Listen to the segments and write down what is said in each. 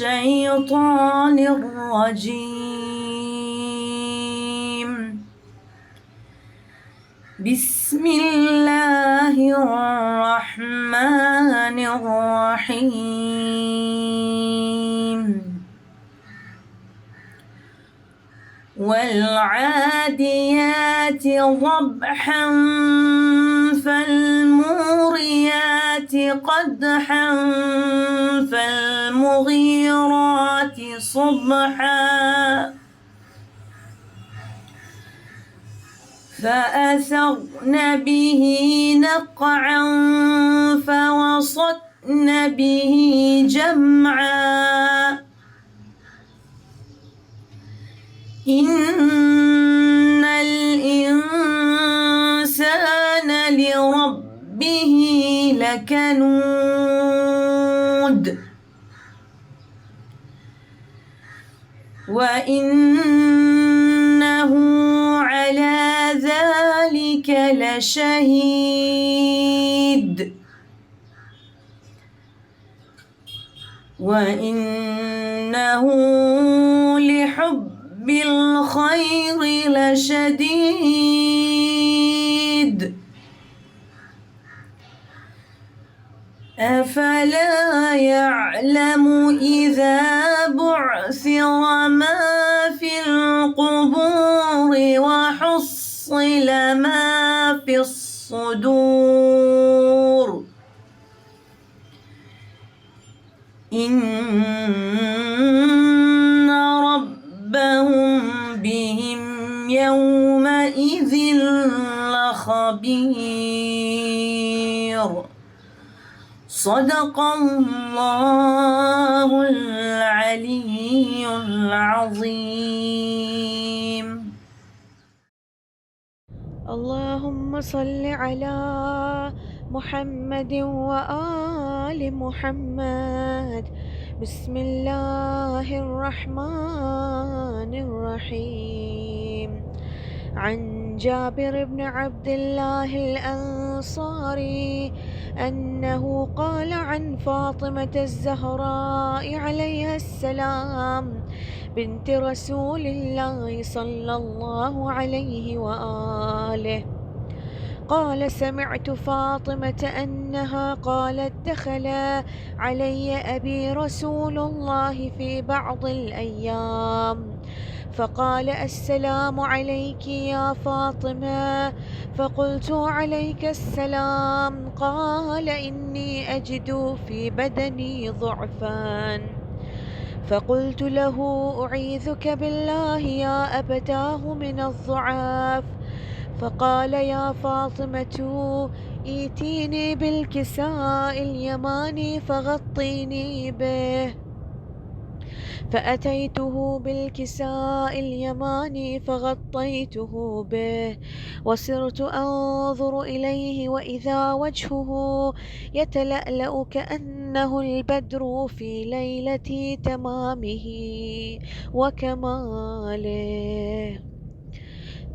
الشيطان الرجيم. بسم الله الرحمن الرحيم. والعاديات ضبحا فالموريات قدحا فالمغيرات صبحا فأثرن به نقعا فوسطن به جمعا إن الإنسان لربه لكنود وإنه على ذلك لشهيد وإنه لحب بالخير لشديد أفلا يعلم إذا بعثر ما في القبور وحصل ما في الصدور إن ربهم بهم يومئذ لخبير. صدق الله العلي العظيم. اللهم صل على محمد وآل محمد. بسم الله الرحمن الرحيم. عن جابر بن عبد الله الأنصاري أنه قال عن فاطمة الزهراء عليها السلام بنت رسول الله صلى الله عليه وآله قال: سمعت فاطمة أنها قالت: دخل علي أبي رسول الله في بعض الأيام فقال: السلام عليك يا فاطمة. فقلت: عليك السلام. قال: إني أجد في بدني ضعفا. فقلت له: أعيذك بالله يا أبتاه من الضعاف. فقال: يا فاطمة ائتيني بالكساء اليماني فغطيني به. فأتيته بالكساء اليماني فغطيته به وصرت أنظر إليه وإذا وجهه يتلألأ كأنه البدر في ليلة تمامه وكماله.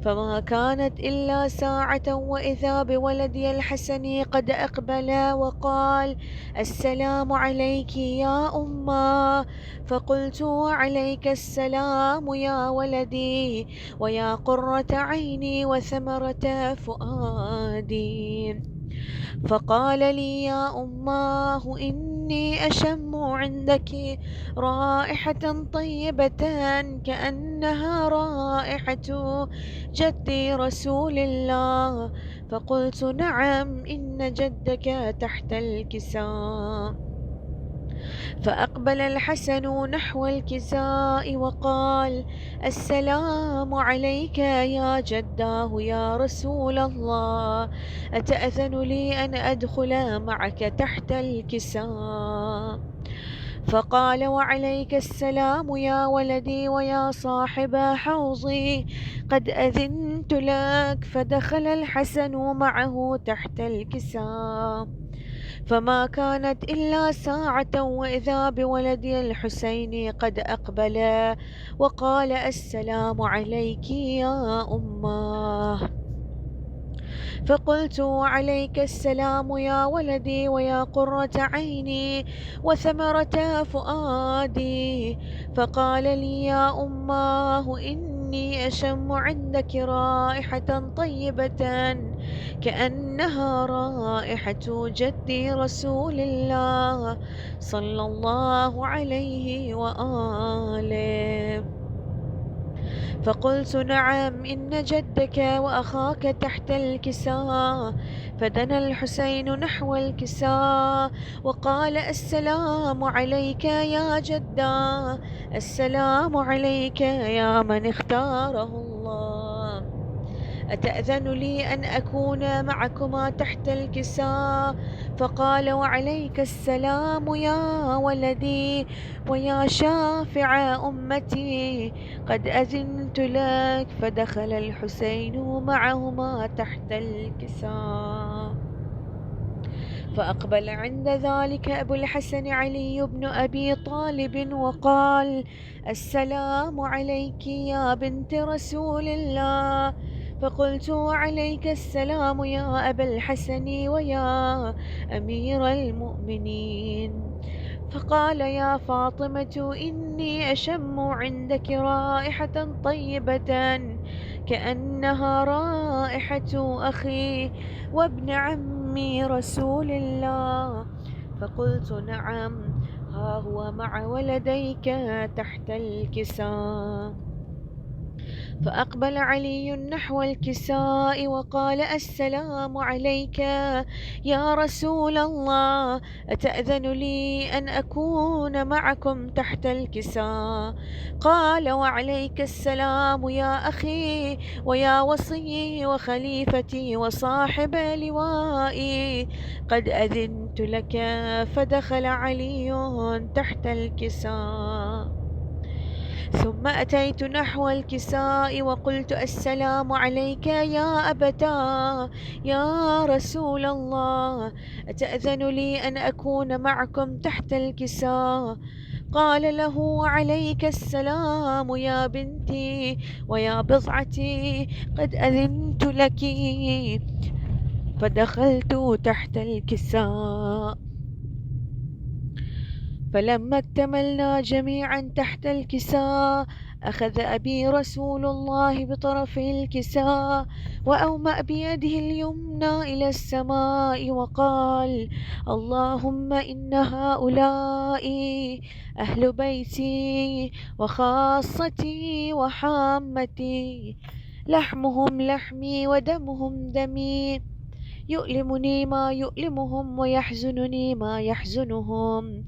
فما كانت إلا ساعة وإذا بولدي الحسن قد أقبل وقال: السلام عليك يا أمه. فقلت: وعليك السلام يا ولدي ويا قرة عيني وثمرة فؤادي. فقال لي: يا أماه إني أشم عندك رائحة طيبة كأنها رائحة جدي رسول الله. فقلت: نعم، إن جدك تحت الكساء. فأقبل الحسن نحو الكساء وقال: السلام عليك يا جداه يا رسول الله، أتأذن لي أن أدخل معك تحت الكساء؟ فقال: وعليك السلام يا ولدي ويا صاحب حوضي، قد أذنت لك. فدخل الحسن معه تحت الكساء. فما كانت إلا ساعة وإذا بولدي الحسين قد أقبل وقال: السلام عليك يا أماه. فقلت وعليك السلام يا ولدي ويا قرة عيني وثمرة فؤادي. فقال لي يا أماه إني أشم عندك رائحة طيبة كأنها رائحة جدي رسول الله صلى الله عليه وآله. فقلت نعم إن جدك وأخاك تحت الكساء. فدنا الحسين نحو الكساء وقال السلام عليك يا جدا، السلام عليك يا من اختاره الله. أتأذن لي أن أكون معكما تحت الكساء؟ فقال وعليك السلام يا ولدي ويا شافع أمتي، قد أذنت لك. فدخل الحسين معهما تحت الكساء. فأقبل عند ذلك أبو الحسن علي بن أبي طالب وقال السلام عليك يا بنت رسول الله. فقلت وعليك السلام يا أبا الحسن ويا أمير المؤمنين. فقال يا فاطمة إني أشم عندك رائحة طيبة كأنها رائحة أخي وابن عمي رسول الله. فقلت نعم، ها هو مع ولديك تحت الكساء. فأقبل علي نحو الكساء وقال السلام عليك يا رسول الله، أتأذن لي أن أكون معكم تحت الكساء؟ قال وعليك السلام يا أخي ويا وصي وخليفتي وصاحب لوائي، قد أذنت لك. فدخل علي تحت الكساء. ثم أتيت نحو الكساء وقلت السلام عليك يا أبتاه يا رسول الله، أتأذن لي أن أكون معكم تحت الكساء؟ قال له وعليك السلام يا بنتي ويا بضعتي، قد أذنت لك. فدخلت تحت الكساء. فلما اكتملنا جميعا تحت الكساء أخذ أبي رسول الله بطرف الكساء وأومأ بيده اليمنى إلى السماء وقال اللهم إن هؤلاء أهل بيتي وخاصتي وحامتي، لحمهم لحمي ودمهم دمي، يؤلمني ما يؤلمهم ويحزنني ما يحزنهم.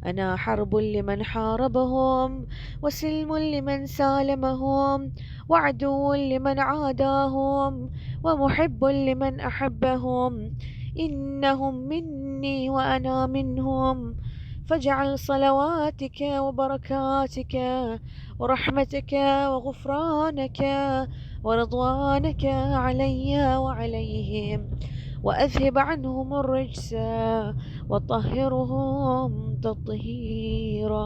أنا حرب لمن حاربهم وسلم لمن سالمهم وعدو لمن عاداهم ومحب لمن أحبهم. إنهم مني وأنا منهم، فاجعل صلواتك وبركاتك ورحمتك وغفرانك ورضوانك علي وعليهم، وأذهب عنهم الرجس وطهرهم تطهيرا.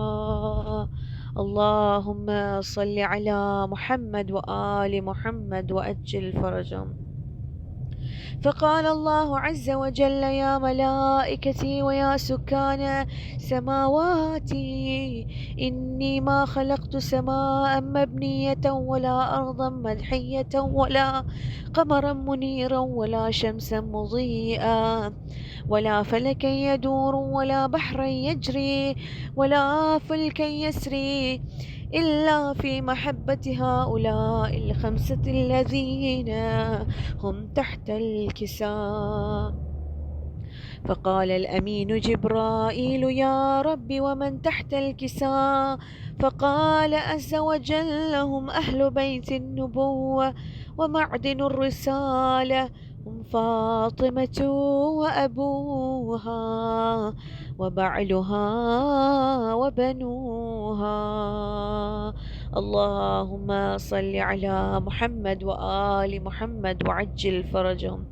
اللهم صل على محمد وآل محمد وأجل فرجهم. فقال الله عز وجل يا ملائكتي ويا سكان سماواتي، إني ما خلقت سماء مبنية ولا أرضا مدحية ولا قمرا منيرا ولا شمسا مضيئا ولا فلكا يدور ولا بحرا يجري ولا فلكا يسري إلا في محبة هؤلاء الخمسة الذين هم تحت الكساء. فقال الأمين جبرائيل يا رب ومن تحت الكساء؟ فقال عز وجل هم أهل بيت النبوة ومعدن الرسالة، هم فاطمة وأبوها وبعلها وبنوها. اللهم صل على محمد وآل محمد وعجل فرجهم.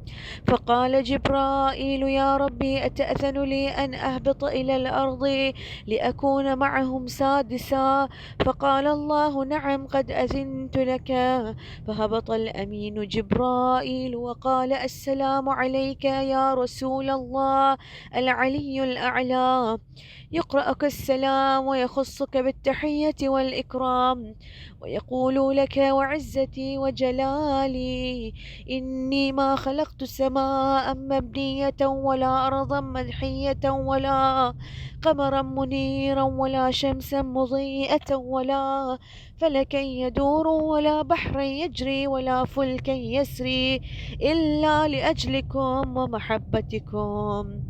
فقال جبرائيل يا ربي أتأذن لي أن أهبط إلى الأرض لأكون معهم سادسا؟ فقال الله نعم قد أذنت لك. فهبط الأمين جبرائيل وقال السلام عليك يا رسول الله العلي الأعلى، يقرأك السلام ويخصك بالتحية والإكرام ويقول لك وعزتي وجلالي إني ما خلقت سماء مبنية ولا أرضا مدحية ولا قمرا منيرا ولا شمسا مضيئة ولا فلكا يدور ولا بحرا يجري ولا فلكا يسري إلا لأجلكم ومحبتكم،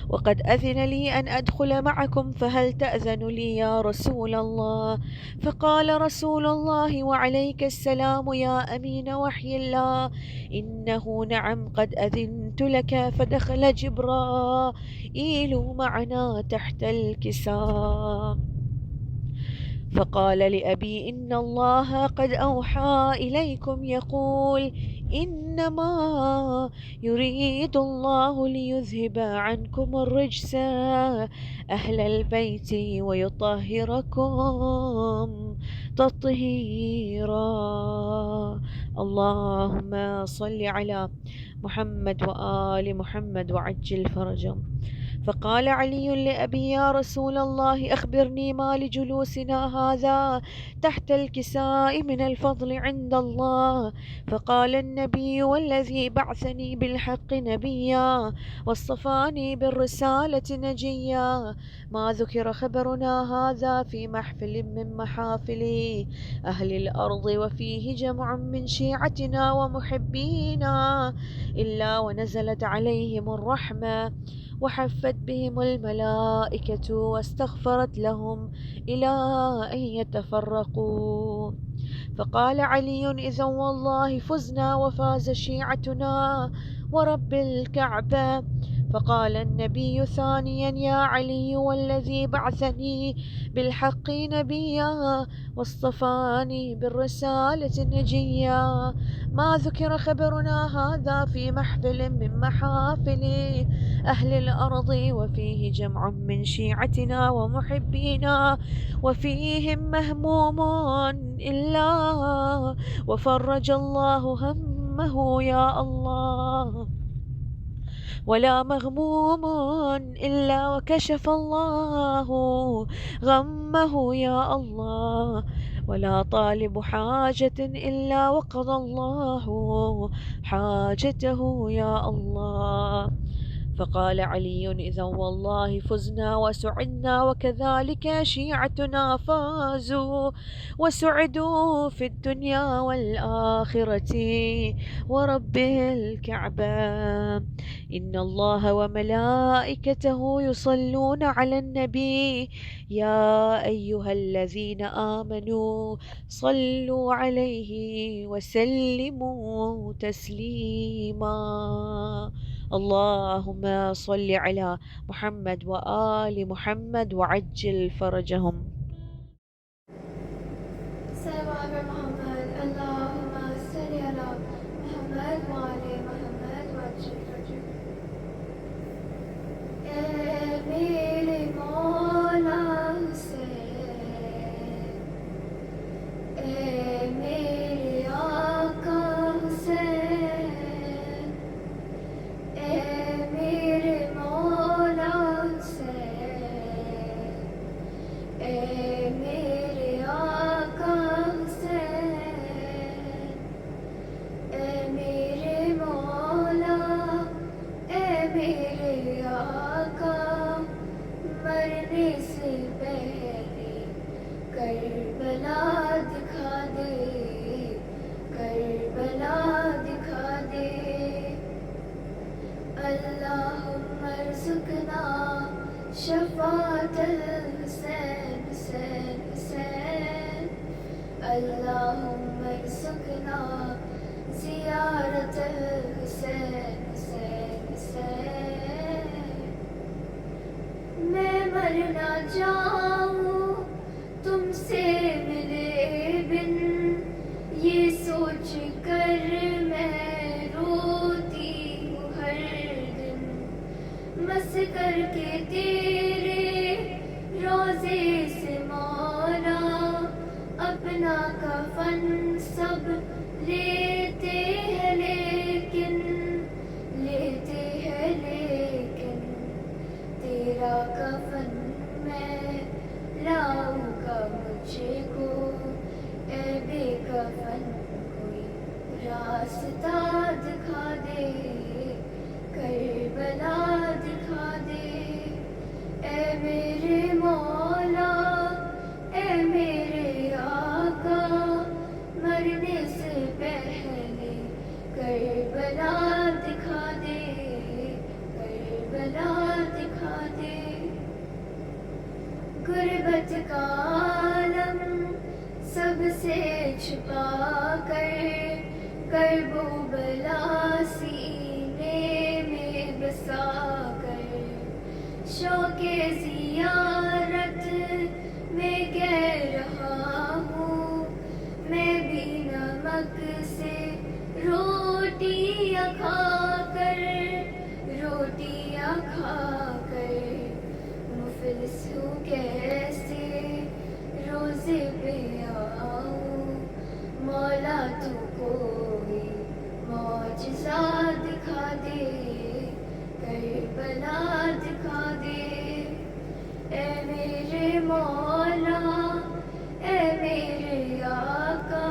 وقد أذن لي أن أدخل معكم فهل تأذن لي يا رسول الله؟ فقال رسول الله وعليك السلام يا أمين وحي الله إنه نعم قد أذنت لك. فدخل جبرائيل معنا تحت الكساء فقال لأبي إن الله قد أوحى إليكم يقول إنما يريد الله ليذهب عنكم الرجس أهل البيت ويطهركم تطهيرا. اللهم صل على محمد وآل محمد وعجل فرجهم. فقال علي لأبي يا رسول الله أخبرني ما لجلوسنا هذا تحت الكساء من الفضل عند الله. فقال النبي والذي بعثني بالحق نبيا واصطفاني بالرسالة نجيا ما ذكر خبرنا هذا في محفل من محافل أهل الأرض وفيه جمع من شيعتنا ومحبينا إلا ونزلت عليهم الرحمة وحفت بهم الملائكة واستغفرت لهم إلى أن يتفرقوا. فقال علي إذا والله فزنا وفاز شيعتنا ورب الكعبة. فقال النبي ثانيا يا علي والذي بعثني بالحق نبيا واصطفاني بالرسالة نجيا ما ذكر خبرنا هذا في محفل من محافل أهل الأرض وفيه جمع من شيعتنا ومحبينا وفيهم مهموم إلا وفرج الله همه يا الله ولا مغموم إلا وكشف الله غمه يا الله ولا طالب حاجة إلا وقضى الله حاجته يا الله. فقال علي إذا والله فزنا وسعدنا وكذلك شيعتنا فازوا وسعدوا في الدنيا والآخرة ورب الكعبة إن الله وملائكته يصلون على النبي يا أيها الذين آمنوا صلوا عليه وسلموا تسليما. اللهم صل على محمد وآل محمد وعجل فرجهم. السلام على محمد. اللهم صل على محمد وآل محمد وعجل فرجهم. میرے مولا حسین میرے آقا حسین میرے مولا حسین میرے آقا حسین میرے مولا میرے آقا مرنے سے پہلے کربلا دکھا دے کربلا دکھا دے. اللہم ارزقنا شفاعت الحسین حسین حسین. اللہم ارزقنا زیارت الحسین حسین حسین. میں مر نہ جاؤں تم سے ملے مجھے کو، اے بے کفن کوئی راستہ دکھا دے، کربلا دکھا دے، اے میرے مولا، اے میرے آقا، مرنے سے پہلے کربلا دکھا دے، کربلا دکھا دے۔ غربت کا عالم سب سے چھپا کر، کرب و بلا سینے میں بسا کر، شوق زیارت میں کہہ رہا ہوں، میں بھی نمک سے روٹیاں کھا کر، روٹیاں کھا کر، مفلس ہوں کیسے روزے پہ آؤں، مولا تو کوئی معجزہ دکھا دے، کربلا دکھا دے، اے میرے مولا، اے میرے آقا،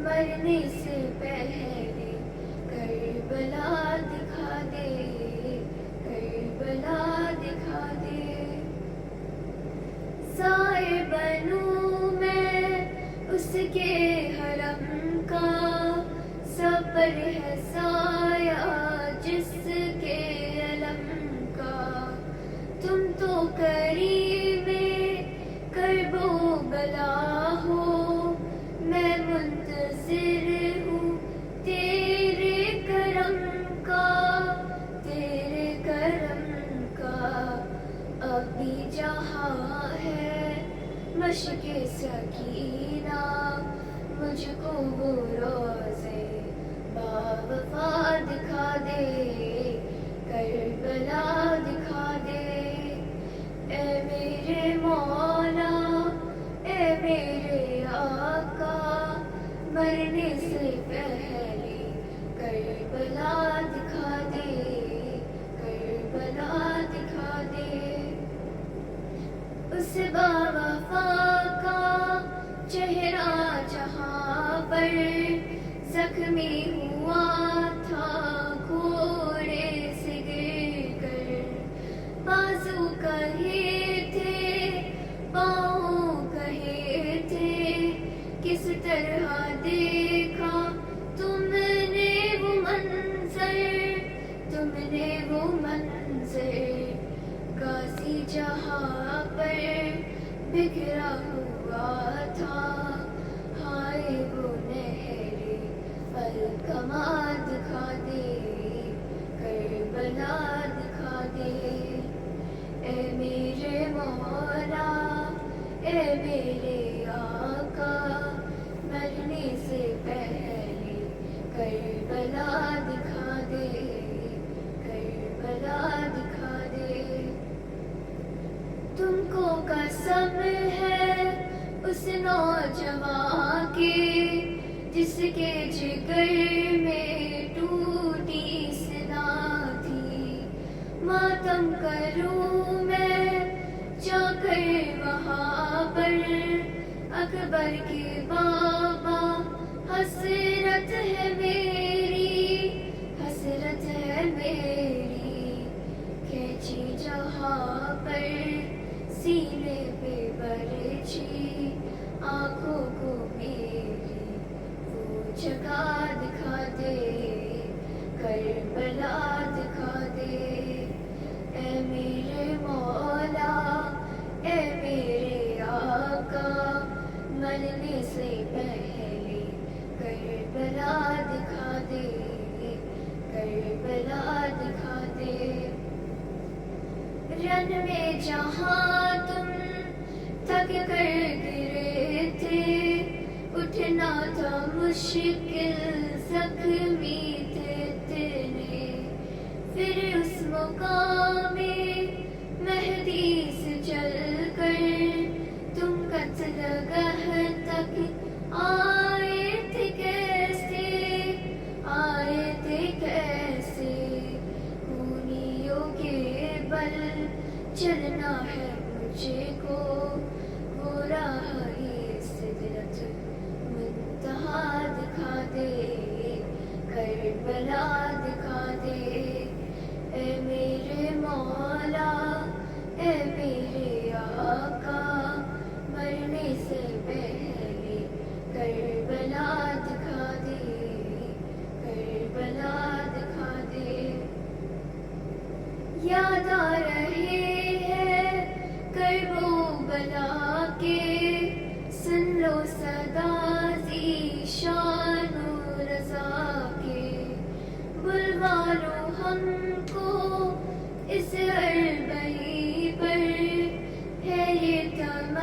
مرنے سے پہلے کربلا دکھا دے، کربلا دکھا دے۔ سائے بنوں میں اس کے حرم کا، سب پر ہے سایہ جس کے علم کا، تم تو کریم کرب و بلا ہو، میں منتظر ہوں تیرے کرم کا، تیرے کرم کا، اب بھی جہاں ہے مشق سکینہ، مجھ کو وہ روزے باوفا دکھا دے، کربلا دکھا دے، اے میرے مولا، اے میرے آقا، مرنے سے پہلے کربلا دکھا دے، کربلا دکھا دے۔ اس باوفا کا چہرہ جہاں پر زخمی ہوا تھا گھوڑے سے گر کر، بازو کہے تھے، پاؤں کہے تھے، کس طرح دیکھا تم نے وہ منظر، تم نے وہ منظر، غازی جہاں پر بکھرا ہوا تھا، ہائے وہ نہرے القمہ دکھا دے، کربلا دکھا دے، اے میرے مولا، اے میرے آقا، مرنے سے پہلے کربلا دکھا دے، کربلا دکھا دے۔ تم کو قسم ہے اس نوجوان کی، جس کے جگر میں ٹوٹی سنا تھی، ماتم کروں میں جا کر وہاں پر، اکبر کے بابا حسرت ہے میری، حسرت ہے میری، کھینچی جہاں پر سینے پہ برچھی، آنکھوں کو میری وہ جگہ دکھا دے، کربلا دکھا دے، اے میرے مولا، اے میرے آقا، مرنے سے پہلے کربلا دکھا دے، کربلا دکھا دے۔ رن میں جہاں تم تھک کر گرے تھے، اٹھنا تھا مشکل، زخمی تھے اتنے، پھر اس مقام مہدی سے چل کر تم قتل گاہ تک آئے تھے کیسے، آئے تھے کیسے، خونیوں کے بل چلنا ہے مجھے کو، وہ راہ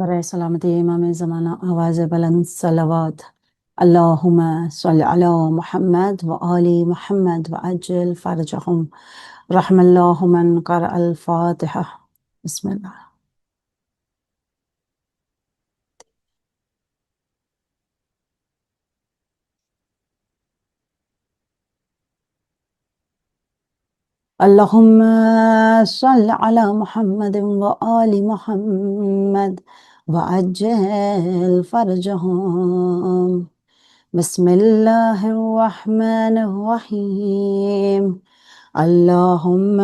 برائے سلامتی امام زمانہ آواز بلند صلوات اللہم صل علی محمد و آل محمد و عجل فرجهم رحم اللہ من قرأ الفاتحہ بسم اللہ اللہم صل علی محمد و آل محمد وعجل فرجهم بسم اللہ الرحمن الرحیم اللہم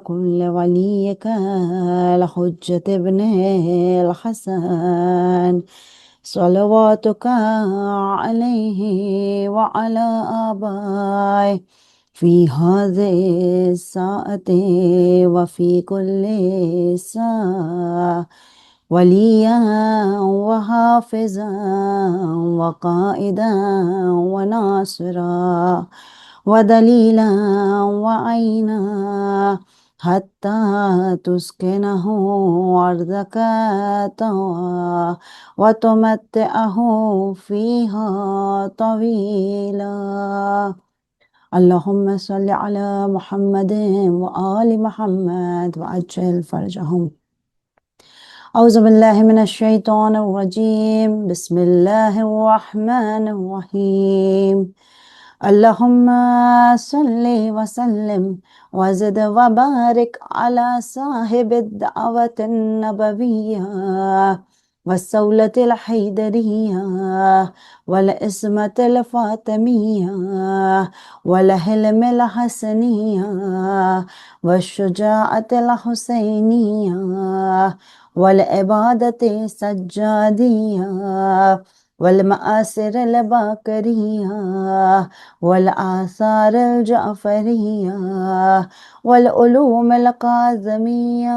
قل ولیک الحجت ابن الحسن صلواتک علیہ وعلی آبائه في هذه الساعة وفي كل ساعة وليا وحافظا وقائدا وناصرا ودليلا وعينا حتى تسكنه أرضك طوعا وتمتعه فيها طويلا اللہم صل علی محمد و آل محمد وعجل فرجهم اعوذ باللہ من الشیطان الرجیم بسم اللہ الرحمن الرحیم اللہم صل وسلم وزد وبارک علی صاحب الدعوة النبویہ والسولة الحیدریہ والعصمة الفاطمیہ والحلم الحسنیہ والشجاعة الحسینیہ والعبادة السجادیہ والمآثر الباکریہ والآثار الجعفریہ والعلوم القاظمیہ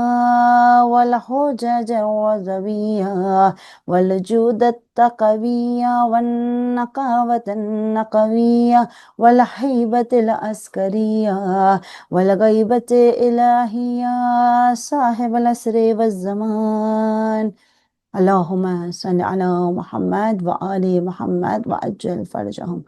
والحجج الرضویہ والجود التقویہ والنقاوة النقویہ والحیبة العسکریہ والغیبة الالہیہ صاحب العصر والزمان اللہم صل علی محمد و آل محمد وعجل فرجهم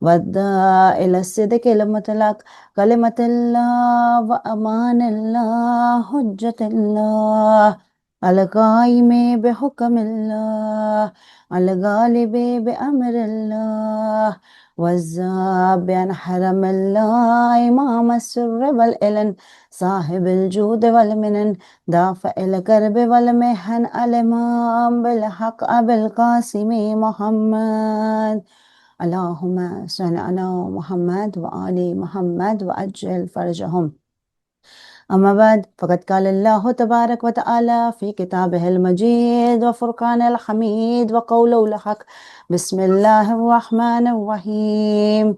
والداء إلى الصدق المطلق کلمۃ اللہ و امان اللہ حجت اللہ القائم بحکم اللہ الغالب بأمر اللہ والذاب عن حرم اللہ امام السر والعلن صاحب الجود والمنن دافع الكرب والمحن الامام بالحق ابو القاسم محمد اللہم صل علی محمد وآل محمد وعجل فرجهم اما بعد فقد قال الله تبارك وتعالى في كتابه المجيد وفرقان الحميد وقوله الحق بسم الله الرحمن الرحيم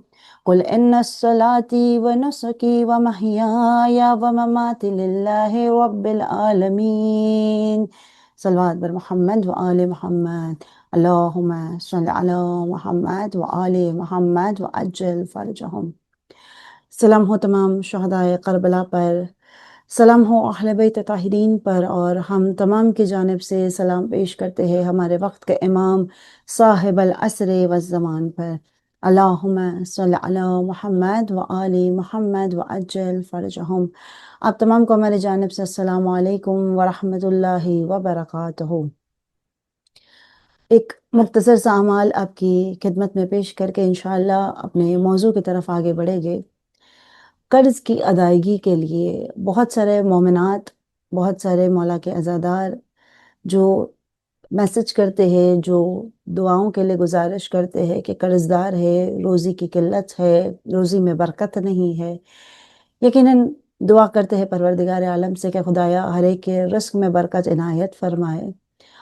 قل ان الصلاة ونسكي ومحياي ومماتي لله رب العالمين صلوات بر محمد وآل محمد اللہم صل علی محمد وآل محمد وعجل فرجهم سلام ہو تمام شہدائے کربلا پر، سلام ہو اہل بیت طاہرین پر، اور ہم تمام کی جانب سے سلام پیش کرتے ہیں ہمارے وقت کے امام صاحب العصر والزمان پر۔ اللہم صل علی محمد وآل محمد وعجل فرجهم۔ آپ تمام کو ہماری جانب سے السلام علیکم ورحمۃ اللہ وبرکاتہ۔ ایک مختصر سا اعمال آپ کی خدمت میں پیش کر کے انشاءاللہ اپنے موضوع کی طرف آگے بڑھیں گے۔ قرض کی ادائیگی کے لیے بہت سارے مومنات، بہت سارے مولا کے عزادار جو میسج کرتے ہیں، جو دعاؤں کے لیے گزارش کرتے ہیں کہ قرض دار ہے، روزی کی قلت ہے، روزی میں برکت نہیں ہے، یقیناً دعا کرتے ہیں پروردگار عالم سے کہ خدایا ہر ایک کے رزق میں برکت عنایت فرمائے،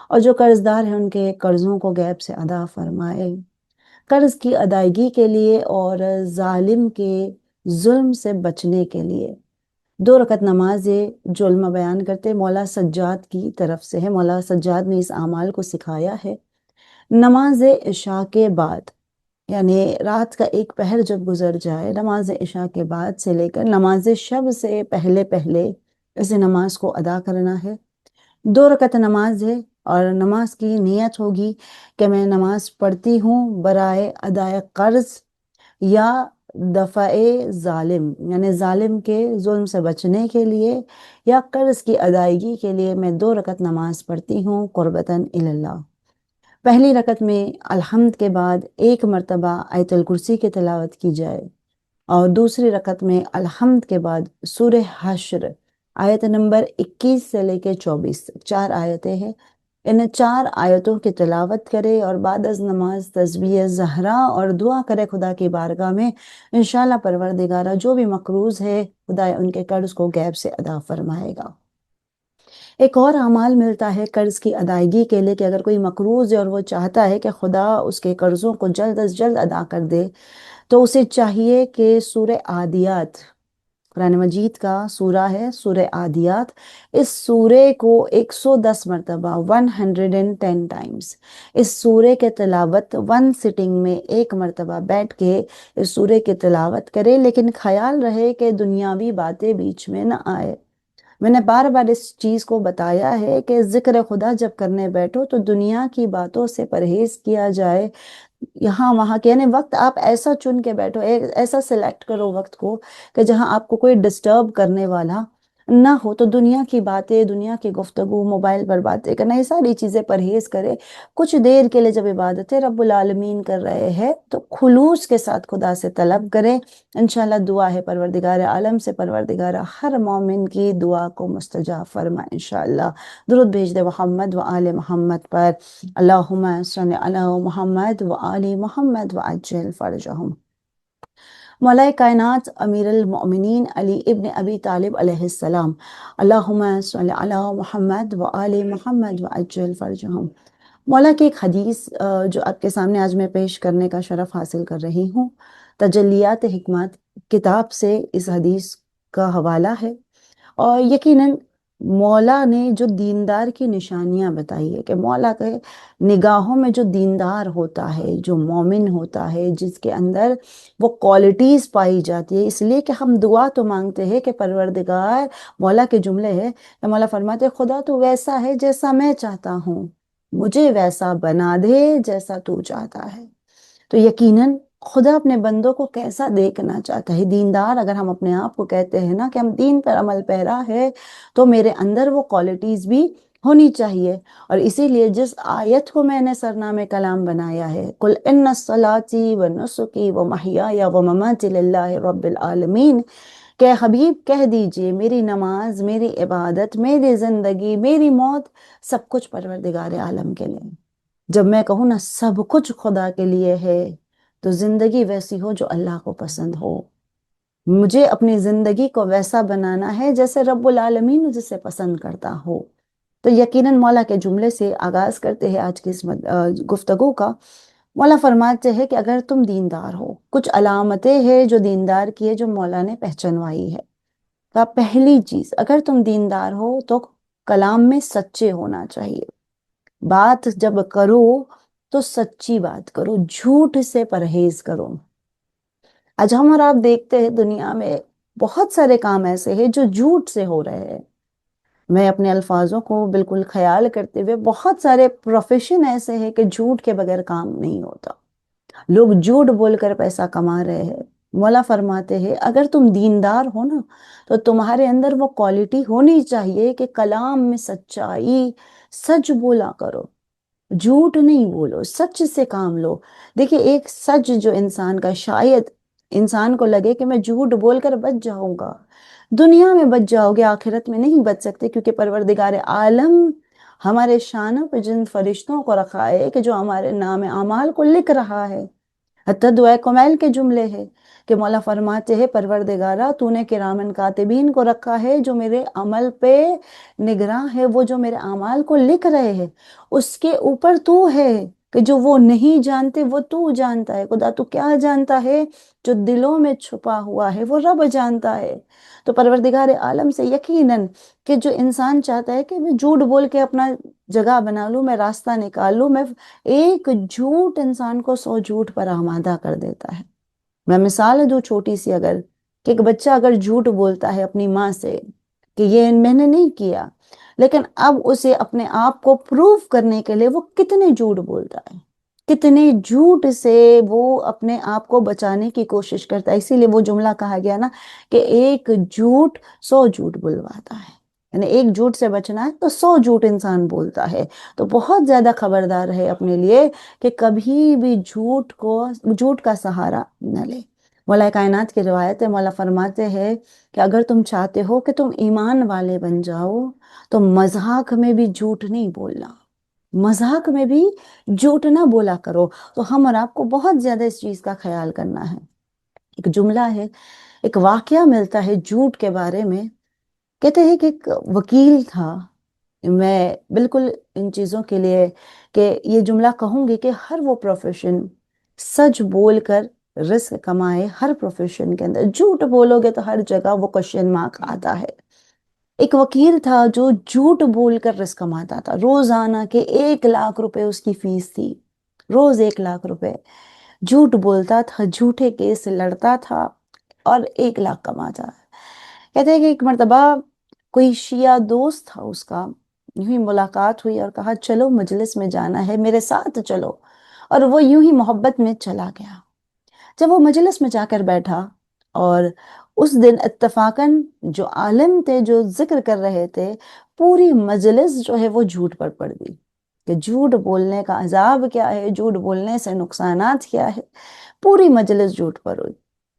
اور جو قرض دار ہیں ان کے قرضوں کو غیب سے ادا فرمائے۔ قرض کی ادائیگی کے لیے اور ظالم کے ظلم سے بچنے کے لیے 2 رکعت نماز جو علماء بیان کرتے مولا سجاد کی طرف سے ہے، مولا سجاد نے اس اعمال کو سکھایا ہے۔ نماز عشاء کے بعد، یعنی رات کا ایک پہر جب گزر جائے، نماز عشاء کے بعد سے لے کر نماز شب سے پہلے پہلے اس نماز کو ادا کرنا ہے۔ 2 رکعت نماز ہے اور نماز کی نیت ہوگی کہ میں نماز پڑھتی ہوں برائے ادائے قرض یا دفع ظالم، یعنی ظالم کے ظلم سے بچنے کے لیے یا قرض کی ادائیگی کے لیے میں 2 رکعت نماز پڑھتی ہوں قربتاً اللہ۔ پہلی رکعت میں الحمد کے بعد 1 مرتبہ آیت الکرسی کی تلاوت کی جائے، اور دوسری رکعت میں الحمد کے بعد سورہ حشر آیت نمبر 21 سے لے کے 24 تک 4 آیتیں ہیں، ان 4 آیتوں کی تلاوت کرے اور بعد از نماز تسبیح زہرا اور دعا کرے خدا کی بارگاہ میں، انشاءاللہ پروردگارہ جو بھی مقروض ہے خدا ان کے قرض کو غیب سے ادا فرمائے گا۔ ایک اور اعمال ملتا ہے قرض کی ادائیگی کے لیے کہ اگر کوئی مقروض ہے اور وہ چاہتا ہے کہ خدا اس کے قرضوں کو جلد از جلد ادا کر دے، تو اسے چاہیے کہ سورہ عادیات، قرآن مجید کا سورہ ہے سورہ عادیات، اس سورے کو 110 مرتبہ 110 ٹائمز اس سورے کے تلاوت 1 سٹنگ میں 1 مرتبہ بیٹھ کے اس سورے کی تلاوت کرے، لیکن خیال رہے کہ دنیاوی باتیں بیچ میں نہ آئے۔ میں نے بار بار اس چیز کو بتایا ہے کہ ذکر خدا جب کرنے بیٹھو تو دنیا کی باتوں سے پرہیز کیا جائے، یہاں وہاں کے، یعنی وقت آپ ایسا چن کے بیٹھو، ایسا سلیکٹ کرو وقت کو کہ جہاں آپ کو کوئی ڈسٹرب کرنے والا نہ ہو، تو دنیا کی باتیں، دنیا کی گفتگو، موبائل پر باتیں کرنا، یہ ساری چیزیں پرہیز کرے۔ کچھ دیر کے لیے جب عبادتیں رب العالمین کر رہے ہیں تو خلوص کے ساتھ خدا سے طلب کرے، انشاءاللہ دعا ہے پروردگار عالم سے پروردگار ہر مومن کی دعا کو مستجاب فرمائے انشاءاللہ۔ درود بھیج دے محمد و آل محمد پر، اللہم صلی علی محمد و آل محمد وعجل فرجہم۔ مولا کائنات امیر المؤمنین علی ابن ابی طالب علیہ السلام، اللہم صلی علی محمد و آل محمد وعجل فرجہم۔ مولا کی ایک حدیث جو آپ کے سامنے آج میں پیش کرنے کا شرف حاصل کر رہی ہوں، تجلیات حکمت کتاب سے اس حدیث کا حوالہ ہے، اور یقیناً مولا نے جو دیندار کی نشانیاں بتائی ہے کہ مولا کے نگاہوں میں جو دیندار ہوتا ہے، جو مومن ہوتا ہے، جس کے اندر وہ کوالٹیز پائی جاتی ہے، اس لیے کہ ہم دعا تو مانگتے ہیں کہ پروردگار، مولا کے جملے ہیں کہ مولا فرماتے ہیں خدا تو ویسا ہے جیسا میں چاہتا ہوں، مجھے ویسا بنا دے جیسا تو چاہتا ہے۔ تو یقیناً خدا اپنے بندوں کو کیسا دیکھنا چاہتا ہے۔ دیندار اگر ہم اپنے آپ کو کہتے ہیں نا کہ ہم دین پر عمل پیرا ہے، تو میرے اندر وہ کوالٹیز بھی ہونی چاہیے، اور اسی لیے جس آیت کو میں نے سرنام کلام بنایا ہے، قُلْ إِنَّ صَلَاتِي وَنُسُكِي وَمَحْيَايَ وَمَمَاتِي لِلَّهِ رَبِّ الْعَالَمِينَ، کہ حبیب کہہ دیجئے میری نماز، میری عبادت، میری زندگی، میری موت، سب کچھ پروردگار عالم کے لیے۔ جب میں کہوں نا سب کچھ خدا کے لیے ہے، تو زندگی ویسی ہو جو اللہ کو پسند ہو۔ مجھے اپنی زندگی کو ویسا بنانا ہے جیسے رب العالمین جسے پسند کرتا ہو۔ تو یقیناً مولا کے جملے سے آغاز کرتے ہیں آج کی اس گفتگو کا۔ مولا فرماتے ہیں کہ اگر تم دیندار ہو، کچھ علامتیں ہیں جو دیندار کی ہے جو مولا نے پہچنوائی ہے۔ تو پہلی چیز، اگر تم دیندار ہو تو کلام میں سچے ہونا چاہیے، بات جب کرو تو سچی بات کرو، جھوٹ سے پرہیز کرو۔ آج ہم اور آپ دیکھتے ہیں دنیا میں بہت سارے کام ایسے ہیں جو جھوٹ سے ہو رہے ہیں۔ میں اپنے الفاظوں کو بالکل خیال کرتے ہوئے، بہت سارے پروفیشن ایسے ہیں کہ جھوٹ کے بغیر کام نہیں ہوتا، لوگ جھوٹ بول کر پیسہ کما رہے ہیں۔ مولا فرماتے ہیں اگر تم دیندار ہو نا تو تمہارے اندر وہ کوالٹی ہونی چاہیے کہ کلام میں سچائی، سچ بولا کرو، جھوٹ نہیں بولو، سچ سے کام لو۔ دیکھیں ایک سچ جو انسان کا شاید انسان کو لگے کہ میں جھوٹ بول کر بچ جاؤں گا، دنیا میں بچ جاؤ گے، آخرت میں نہیں بچ سکتے، کیونکہ پروردگار عالم ہمارے شانوں پہ جن فرشتوں کو رکھا ہے کہ جو ہمارے نام اعمال کو لکھ رہا ہے۔ حتی دعائے کمیل کے جملے ہیں کہ مولا فرماتے ہیں پروردگارہ تو نے کرامن کاتبین کو رکھا ہے جو میرے عمل پہ نگراں ہے، وہ جو میرے اعمال کو لکھ رہے ہیں، اس کے اوپر تو ہے کہ جو وہ نہیں جانتے وہ تو جانتا ہے۔ خدا تو کیا جانتا ہے؟ جو دلوں میں چھپا ہوا ہے وہ رب جانتا ہے۔ تو پروردگار عالم سے یقیناً کہ جو انسان چاہتا ہے کہ میں جھوٹ بول کے اپنا جگہ بنا لوں، میں راستہ نکال لوں، میں ایک جھوٹ انسان کو 100 جھوٹ پر آمادہ کر دیتا ہے۔ میں مثال دوں چھوٹی سی، اگر کہ ایک بچہ اگر جھوٹ بولتا ہے اپنی ماں سے کہ یہ میں نے نہیں کیا، لیکن اب اسے اپنے آپ کو پروف کرنے کے لیے وہ کتنے جھوٹ بولتا ہے، کتنے جھوٹ سے وہ اپنے آپ کو بچانے کی کوشش کرتا ہے۔ اسی لیے وہ جملہ کہا گیا نا کہ ایک جھوٹ 100 جھوٹ بلواتا ہے، یعنی ایک جھوٹ سے بچنا ہے تو 100 جھوٹ انسان بولتا ہے۔ تو بہت زیادہ خبردار ہے اپنے لیے کہ کبھی بھی جھوٹ کا سہارا نہ لے۔ مولا کائنات کی روایت ہے، مولا فرماتے ہیں کہ اگر تم چاہتے ہو کہ تم ایمان والے بن جاؤ تو مذاق میں بھی جھوٹ نہیں بولنا، مذاق میں بھی جھوٹ نہ بولا کرو۔ تو ہم اور آپ کو بہت زیادہ اس چیز کا خیال کرنا ہے۔ ایک جملہ ہے، ایک واقعہ ملتا ہے جھوٹ کے بارے میں، کہتے ہیں کہ ایک وکیل تھا۔ میں بالکل ان چیزوں کے لیے کہ یہ جملہ کہوں گی کہ ہر وہ پروفیشن سچ بول کر رزق کمائے، ہر پروفیشن کے اندر جھوٹ بولو گے تو ہر جگہ وہ کوشچن مارک آتا ہے۔ ایک وکیل تھا جو جھوٹ بول کر رزق کماتا تھا، روزانہ کے 1,00,000 روپے اس کی فیس تھی، روز 1,00,000 روپے جھوٹ بولتا تھا، جھوٹے کیس سے لڑتا تھا اور 1,00,000 کماتا ہے۔ کہتے ہیں کہ ایک مرتبہ کوئی شیعہ دوست تھا اس کا، یوں ہی ملاقات ہوئی اور کہا چلو مجلس میں جانا ہے، میرے ساتھ چلو، اور وہ یوں ہی محبت میں چلا گیا۔ جب وہ مجلس میں جا کر بیٹھا اور اس دن اتفاقاً جو عالم تھے جو ذکر کر رہے تھے، پوری مجلس جو ہے وہ جھوٹ پر پڑ گئی کہ جھوٹ بولنے کا عذاب کیا ہے، جھوٹ بولنے سے نقصانات کیا ہے، پوری مجلس جھوٹ پر ہوئی۔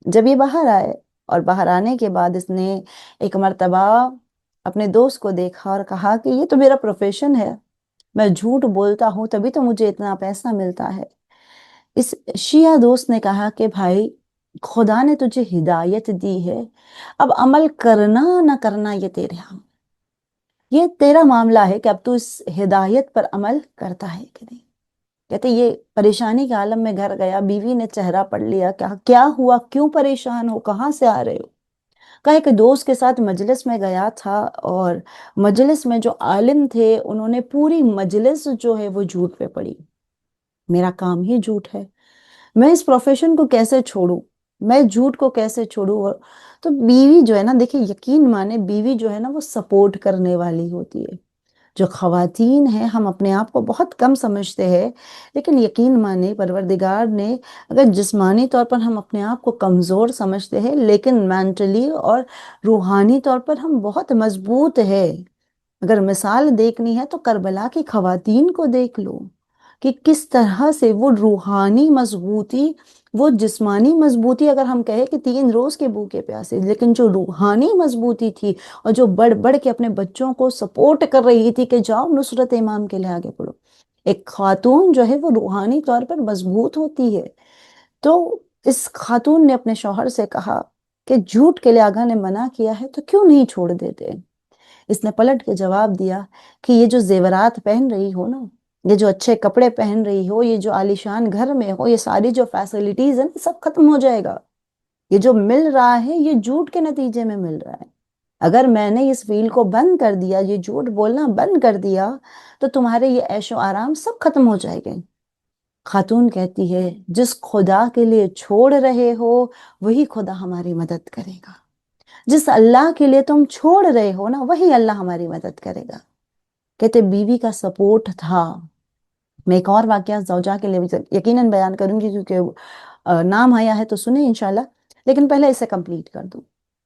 جب یہ باہر آئے اور باہر آنے کے بعد اس نے ایک مرتبہ اپنے دوست کو دیکھا اور کہا کہ یہ تو میرا پروفیشن ہے، میں جھوٹ بولتا ہوں تبھی تو مجھے اتنا پیسہ ملتا ہے۔ اس شیعہ دوست نے کہا کہ بھائی خدا نے تجھے ہدایت دی ہے، اب عمل کرنا نہ کرنا یہ یہ تیرا معاملہ ہے کہ اب تو اس ہدایت پر عمل کرتا ہے کہ نہیں۔ کہتے یہ پریشانی کے عالم میں گھر گیا، بیوی نے چہرہ پڑھ لیا، کیا ہوا، کیوں پریشان ہو، کہاں سے آ رہے ہو؟ کہا کہ دوست کے ساتھ مجلس میں گیا تھا اور مجلس میں جو عالم تھے انہوں نے پوری مجلس جو ہے وہ جھوٹ پہ پڑی، میرا کام ہی جھوٹ ہے، میں اس پروفیشن کو کیسے چھوڑوں، میں جھوٹ کو کیسے چھوڑوں؟ تو بیوی جو ہے نا، دیکھیں یقین مانے بیوی جو ہے نا وہ سپورٹ کرنے والی ہوتی ہے۔ جو خواتین ہیں ہم اپنے آپ کو بہت کم سمجھتے ہیں، لیکن یقین مانے پروردگار نے اگر جسمانی طور پر ہم اپنے آپ کو کمزور سمجھتے ہیں، لیکن مینٹلی اور روحانی طور پر ہم بہت مضبوط ہیں۔ اگر مثال دیکھنی ہے تو کربلا کی خواتین کو دیکھ لو کہ کس طرح سے وہ روحانی مضبوطی، وہ جسمانی مضبوطی اگر ہم کہیں کہ 3 روز کے بھوکے پیاسے، لیکن جو روحانی مضبوطی تھی اور جو بڑھ بڑھ کے اپنے بچوں کو سپورٹ کر رہی تھی کہ جاؤ نصرت امام کے لیے آگے پڑھو۔ ایک خاتون جو ہے وہ روحانی طور پر مضبوط ہوتی ہے۔ تو اس خاتون نے اپنے شوہر سے کہا کہ جھوٹ کے لیے آقا نے منع کیا ہے تو کیوں نہیں چھوڑ دیتے؟ اس نے پلٹ کے جواب دیا کہ یہ جو زیورات پہن رہی ہو نا، یہ جو اچھے کپڑے پہن رہی ہو، یہ جو عالیشان گھر میں ہو، یہ ساری جو فیسلٹیز ہیں سب ختم ہو جائے گا۔ یہ جو مل رہا ہے یہ جھوٹ کے نتیجے میں مل رہا ہے۔ اگر میں نے اس فیلڈ کو بند کر دیا، یہ جھوٹ بولنا بند کر دیا، تو تمہارے یہ عیش و آرام سب ختم ہو جائے گے۔ خاتون کہتی ہے جس خدا کے لیے چھوڑ رہے ہو وہی خدا ہماری مدد کرے گا، جس اللہ کے لیے تم چھوڑ رہے ہو نا وہی اللہ ہماری مدد کرے گا۔ کہتے بیوی کا سپورٹ تھا۔ میں ایک اور واقعہ زوجہ کے لیے یقیناً بیان کروں گی کیونکہ نام آیا ہے تو سنیں انشاءاللہ، لیکن پہلے اسے کمپلیٹ کر دوں۔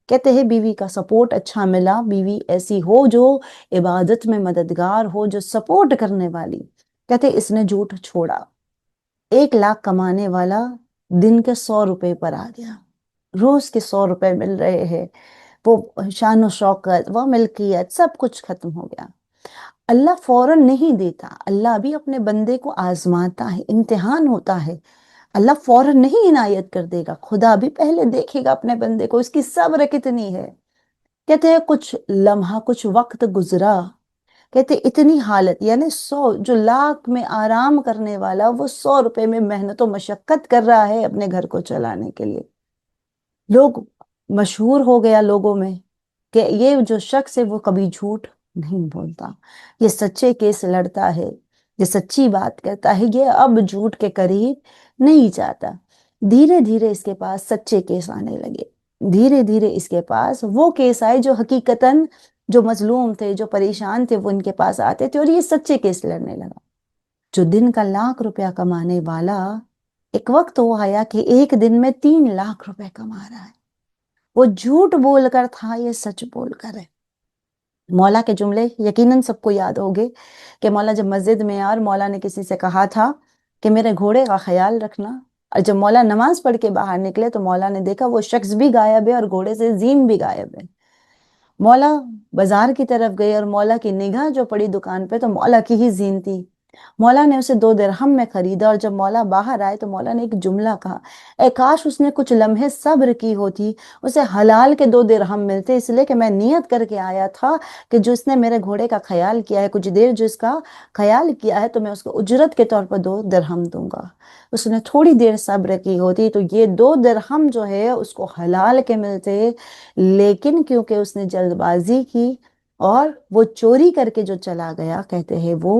کہتے ہیں بیوی کا سپورٹ اچھا ملا، بیوی ایسی ہو جو عبادت میں مددگار ہو، جو سپورٹ کرنے والی۔ کہتے اس نے جھوٹ چھوڑا، 1,00,000 کمانے والا دن کے 100 روپے پر آ گیا۔ روز کے 100 روپے مل رہے ہیں، وہ شان و شوکت، وہ ملکیت، سب کچھ ختم ہو گیا۔ اللہ فوراً نہیں دیتا، اللہ بھی اپنے بندے کو آزماتا ہے، امتحان ہوتا ہے۔ اللہ فوراً نہیں عنایت کر دے گا، خدا بھی پہلے دیکھے گا اپنے بندے کو، اس کی صبر کتنی ہے۔ کہتے ہیں کچھ لمحہ، کچھ وقت گزرا، کہتے اتنی حالت، یعنی 100 جو لاکھ میں آرام کرنے والا، وہ 100 روپے میں محنت و مشقت کر رہا ہے اپنے گھر کو چلانے کے لیے۔ لوگ مشہور ہو گیا لوگوں میں کہ یہ جو شخص ہے وہ کبھی جھوٹ نہیں بولتا، یہ سچے کیس لڑتا ہے، یہ سچی بات کرتا ہے، یہ اب جھوٹ کے قریب نہیں جاتا۔ دھیرے دھیرے اس کے پاس سچے کیس آنے لگے، دھیرے دھیرے اس کے پاس وہ کیس آئے جو حقیقتاً جو مظلوم تھے، جو پریشان تھے، وہ ان کے پاس آتے تھے، اور یہ سچے کیس لڑنے لگا۔ جو دن کا 1,00,000 روپیہ کمانے والا، ایک وقت وہ آیا کہ ایک دن میں 3,00,000 روپے کما رہا ہے۔ وہ جھوٹ بول کر تھا، یہ سچ بول کر ہے۔ مولا کے جملے یقیناً سب کو یاد ہوگے کہ مولا جب مسجد میں آیا اور مولا نے کسی سے کہا تھا کہ میرے گھوڑے کا خیال رکھنا، اور جب مولا نماز پڑھ کے باہر نکلے تو مولا نے دیکھا وہ شخص بھی غائب ہے اور گھوڑے سے زین بھی غائب ہے۔ مولا بازار کی طرف گئے اور مولا کی نگاہ جو پڑی دکان پہ تو مولا کی ہی زین تھی۔ مولا نے اسے 2 درہم میں خریدا، اور جب مولا باہر آئے تو مولا نے ایک جملہ کہا، اے کاش اس نے کچھ لمحے صبر کی ہوتی، اسے حلال کے 2 درہم ملتے، اس لیے کہ میں نیت کر کے آیا تھا کہ جو اس نے میرے گھوڑے کا خیال کیا ہے، کچھ دیر جو اس کا خیال کیا ہے، تو میں اس کو اجرت کے طور پر 2 درہم دوں گا۔ اس نے تھوڑی دیر صبر کی ہوتی تو یہ 2 درہم جو ہے اس کو حلال کے ملتے، لیکن کیونکہ اس نے جلد بازی کی اور وہ چوری کر کے جو چلا گیا، کہتے ہیں وہ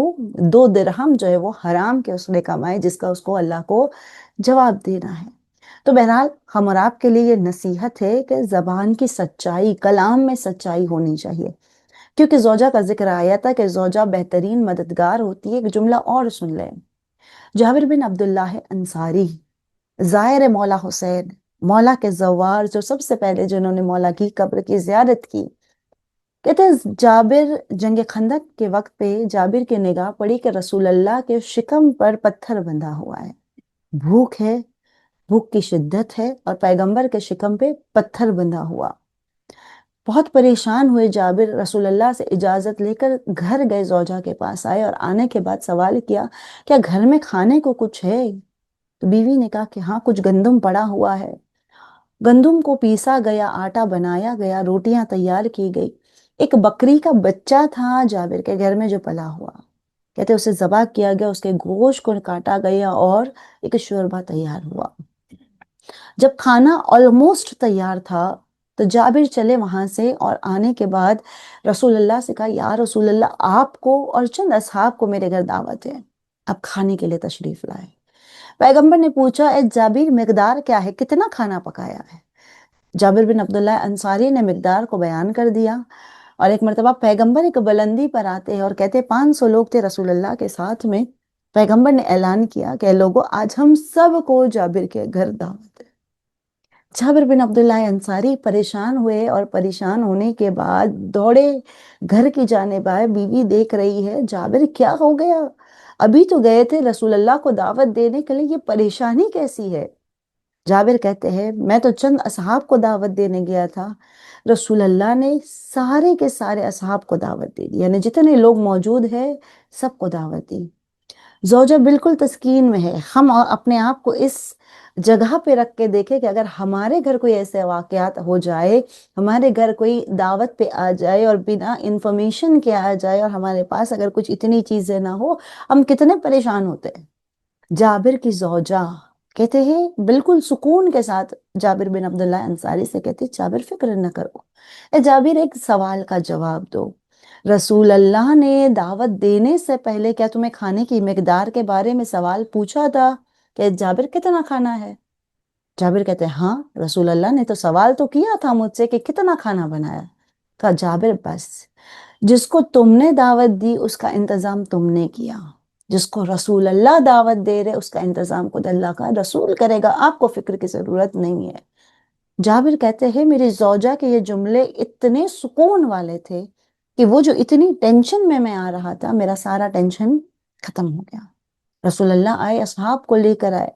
2 درہم جو ہے وہ حرام کے اس نے کمائے، جس کا اس کو اللہ کو جواب دینا ہے۔ تو بہرحال ہم اور آپ کے لیے یہ نصیحت ہے کہ زبان کی سچائی، کلام میں سچائی ہونی چاہیے، کیونکہ زوجہ کا ذکر آیا تھا کہ زوجہ بہترین مددگار ہوتی ہے۔ ایک جملہ اور سن لیں، جابر بن عبداللہ انصاری، زائر مولا حسین، مولا کے زوار، جو سب سے پہلے جنہوں نے مولا کی قبر کی زیارت کی، کہتے ہیں جابر جنگ خندق کے وقت پہ جابر کی نگاہ پڑی کہ رسول اللہ کے شکم پر پتھر بندھا ہوا ہے، بھوک ہے، بھوک کی شدت ہے، اور پیغمبر کے شکم پہ پتھر بندھا ہوا۔ بہت پریشان ہوئے جابر، رسول اللہ سے اجازت لے کر گھر گئے، زوجہ کے پاس آئے اور آنے کے بعد سوال کیا کیا گھر میں کھانے کو کچھ ہے؟ تو بیوی نے کہا کہ ہاں کچھ گندم پڑا ہوا ہے۔ گندم کو پیسا گیا، آٹا بنایا گیا، روٹیاں تیار کی گئی۔ ایک بکری کا بچہ تھا جابر کے گھر میں جو پلا ہوا، کہتے اسے ذبح کیا گیا، اس کے گوشت کو کاٹا گیا اور ایک شوربہ تیار ہوا۔ جب کھانا آلموسٹ تیار تھا تو جابر چلے وہاں سے، اور آنے کے بعد رسول اللہ سے کہا یا رسول اللہ، آپ کو اور چند اصحاب کو میرے گھر دعوت ہے، اب کھانے کے لیے تشریف لائے۔ پیغمبر نے پوچھا اے جابر مقدار کیا ہے، کتنا کھانا پکایا ہے؟ جابر بن عبداللہ انصاری نے مقدار کو بیان کر دیا، اور ایک مرتبہ پیغمبر ایک بلندی پر آتے ہیں اور کہتے 500 لوگ تھے رسول اللہ کے ساتھ میں۔ پیغمبر نے اعلان کیا کہ لوگوں آج ہم سب کو جابر کے گھر دعوت ہے۔ جابر بن عبداللہ انصاری پریشان ہوئے، اور پریشان ہونے کے بعد دوڑے گھر کی جانب آئے۔ بیوی دیکھ رہی ہے جابر کیا ہو گیا، ابھی تو گئے تھے رسول اللہ کو دعوت دینے کے لیے، یہ پریشانی کیسی ہے؟ جابر کہتے ہیں میں تو چند اصحاب کو دعوت دینے گیا تھا، رسول اللہ نے سارے کے سارے اصحاب کو دعوت دے دی، یعنی جتنے لوگ موجود ہیں سب کو دعوت دی۔ زوجہ بالکل تسکین میں ہے۔ ہم اپنے آپ کو اس جگہ پہ رکھ کے دیکھیں کہ اگر ہمارے گھر کوئی ایسے واقعات ہو جائے، ہمارے گھر کوئی دعوت پہ آ جائے اور بنا انفارمیشن کے آ جائے، اور ہمارے پاس اگر کچھ اتنی چیزیں نہ ہو، ہم کتنے پریشان ہوتے ہیں۔ جابر کی زوجہ کہتے ہیں بالکل سکون کے ساتھ جابر بن عبداللہ انصاری سے کہتے جابر فکر نہ کرو، اے جابر ایک سوال کا جواب دو، رسول اللہ نے دعوت دینے سے پہلے کیا تمہیں کھانے کی مقدار کے بارے میں سوال پوچھا تھا کہ جابر کتنا کھانا ہے؟ جابر کہتے ہیں ہاں رسول اللہ نے تو سوال تو کیا تھا مجھ سے کہ کتنا کھانا بنایا۔ کہا جابر بس جس کو تم نے دعوت دی اس کا انتظام تم نے کیا، جس کو رسول اللہ دعوت دے رہے اس کا انتظام خود اللہ کا رسول کرے گا، آپ کو فکر کی ضرورت نہیں ہے۔ جابر کہتے ہیں میری زوجہ کے یہ جملے اتنے سکون والے تھے کہ وہ جو اتنی ٹینشن میں آ رہا تھا، میرا سارا ٹینشن ختم ہو گیا۔ رسول اللہ آئے، اصحاب کو لے کر آئے،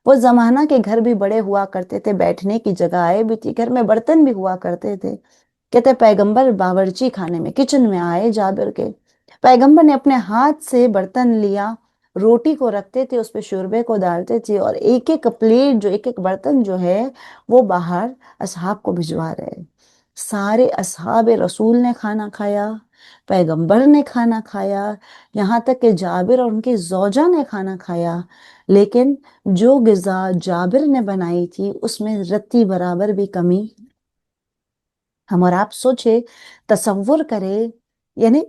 وہ زمانہ کے گھر بھی بڑے ہوا کرتے تھے، بیٹھنے کی جگہیں بھی تھی، گھر میں برتن بھی ہوا کرتے تھے۔ کہتے پیغمبر باورچی خانے میں، کچن میں آئے جابر کے، پیغمبر نے اپنے ہاتھ سے برتن لیا، روٹی کو رکھتے تھے، اس پہ شوربے کو ڈالتے تھے، اور ایک ایک پلیٹ جو، ایک ایک برتن جو ہے وہ باہر اصحاب کو بھجوا رہے۔ سارے اصحاب رسول نے کھانا کھایا، پیغمبر نے کھانا کھایا، یہاں تک کہ جابر اور ان کی زوجہ نے کھانا کھایا، لیکن جو غذا جابر نے بنائی تھی اس میں رتی برابر بھی کمی۔ ہم اور آپ سوچے، تصور کرے، یعنی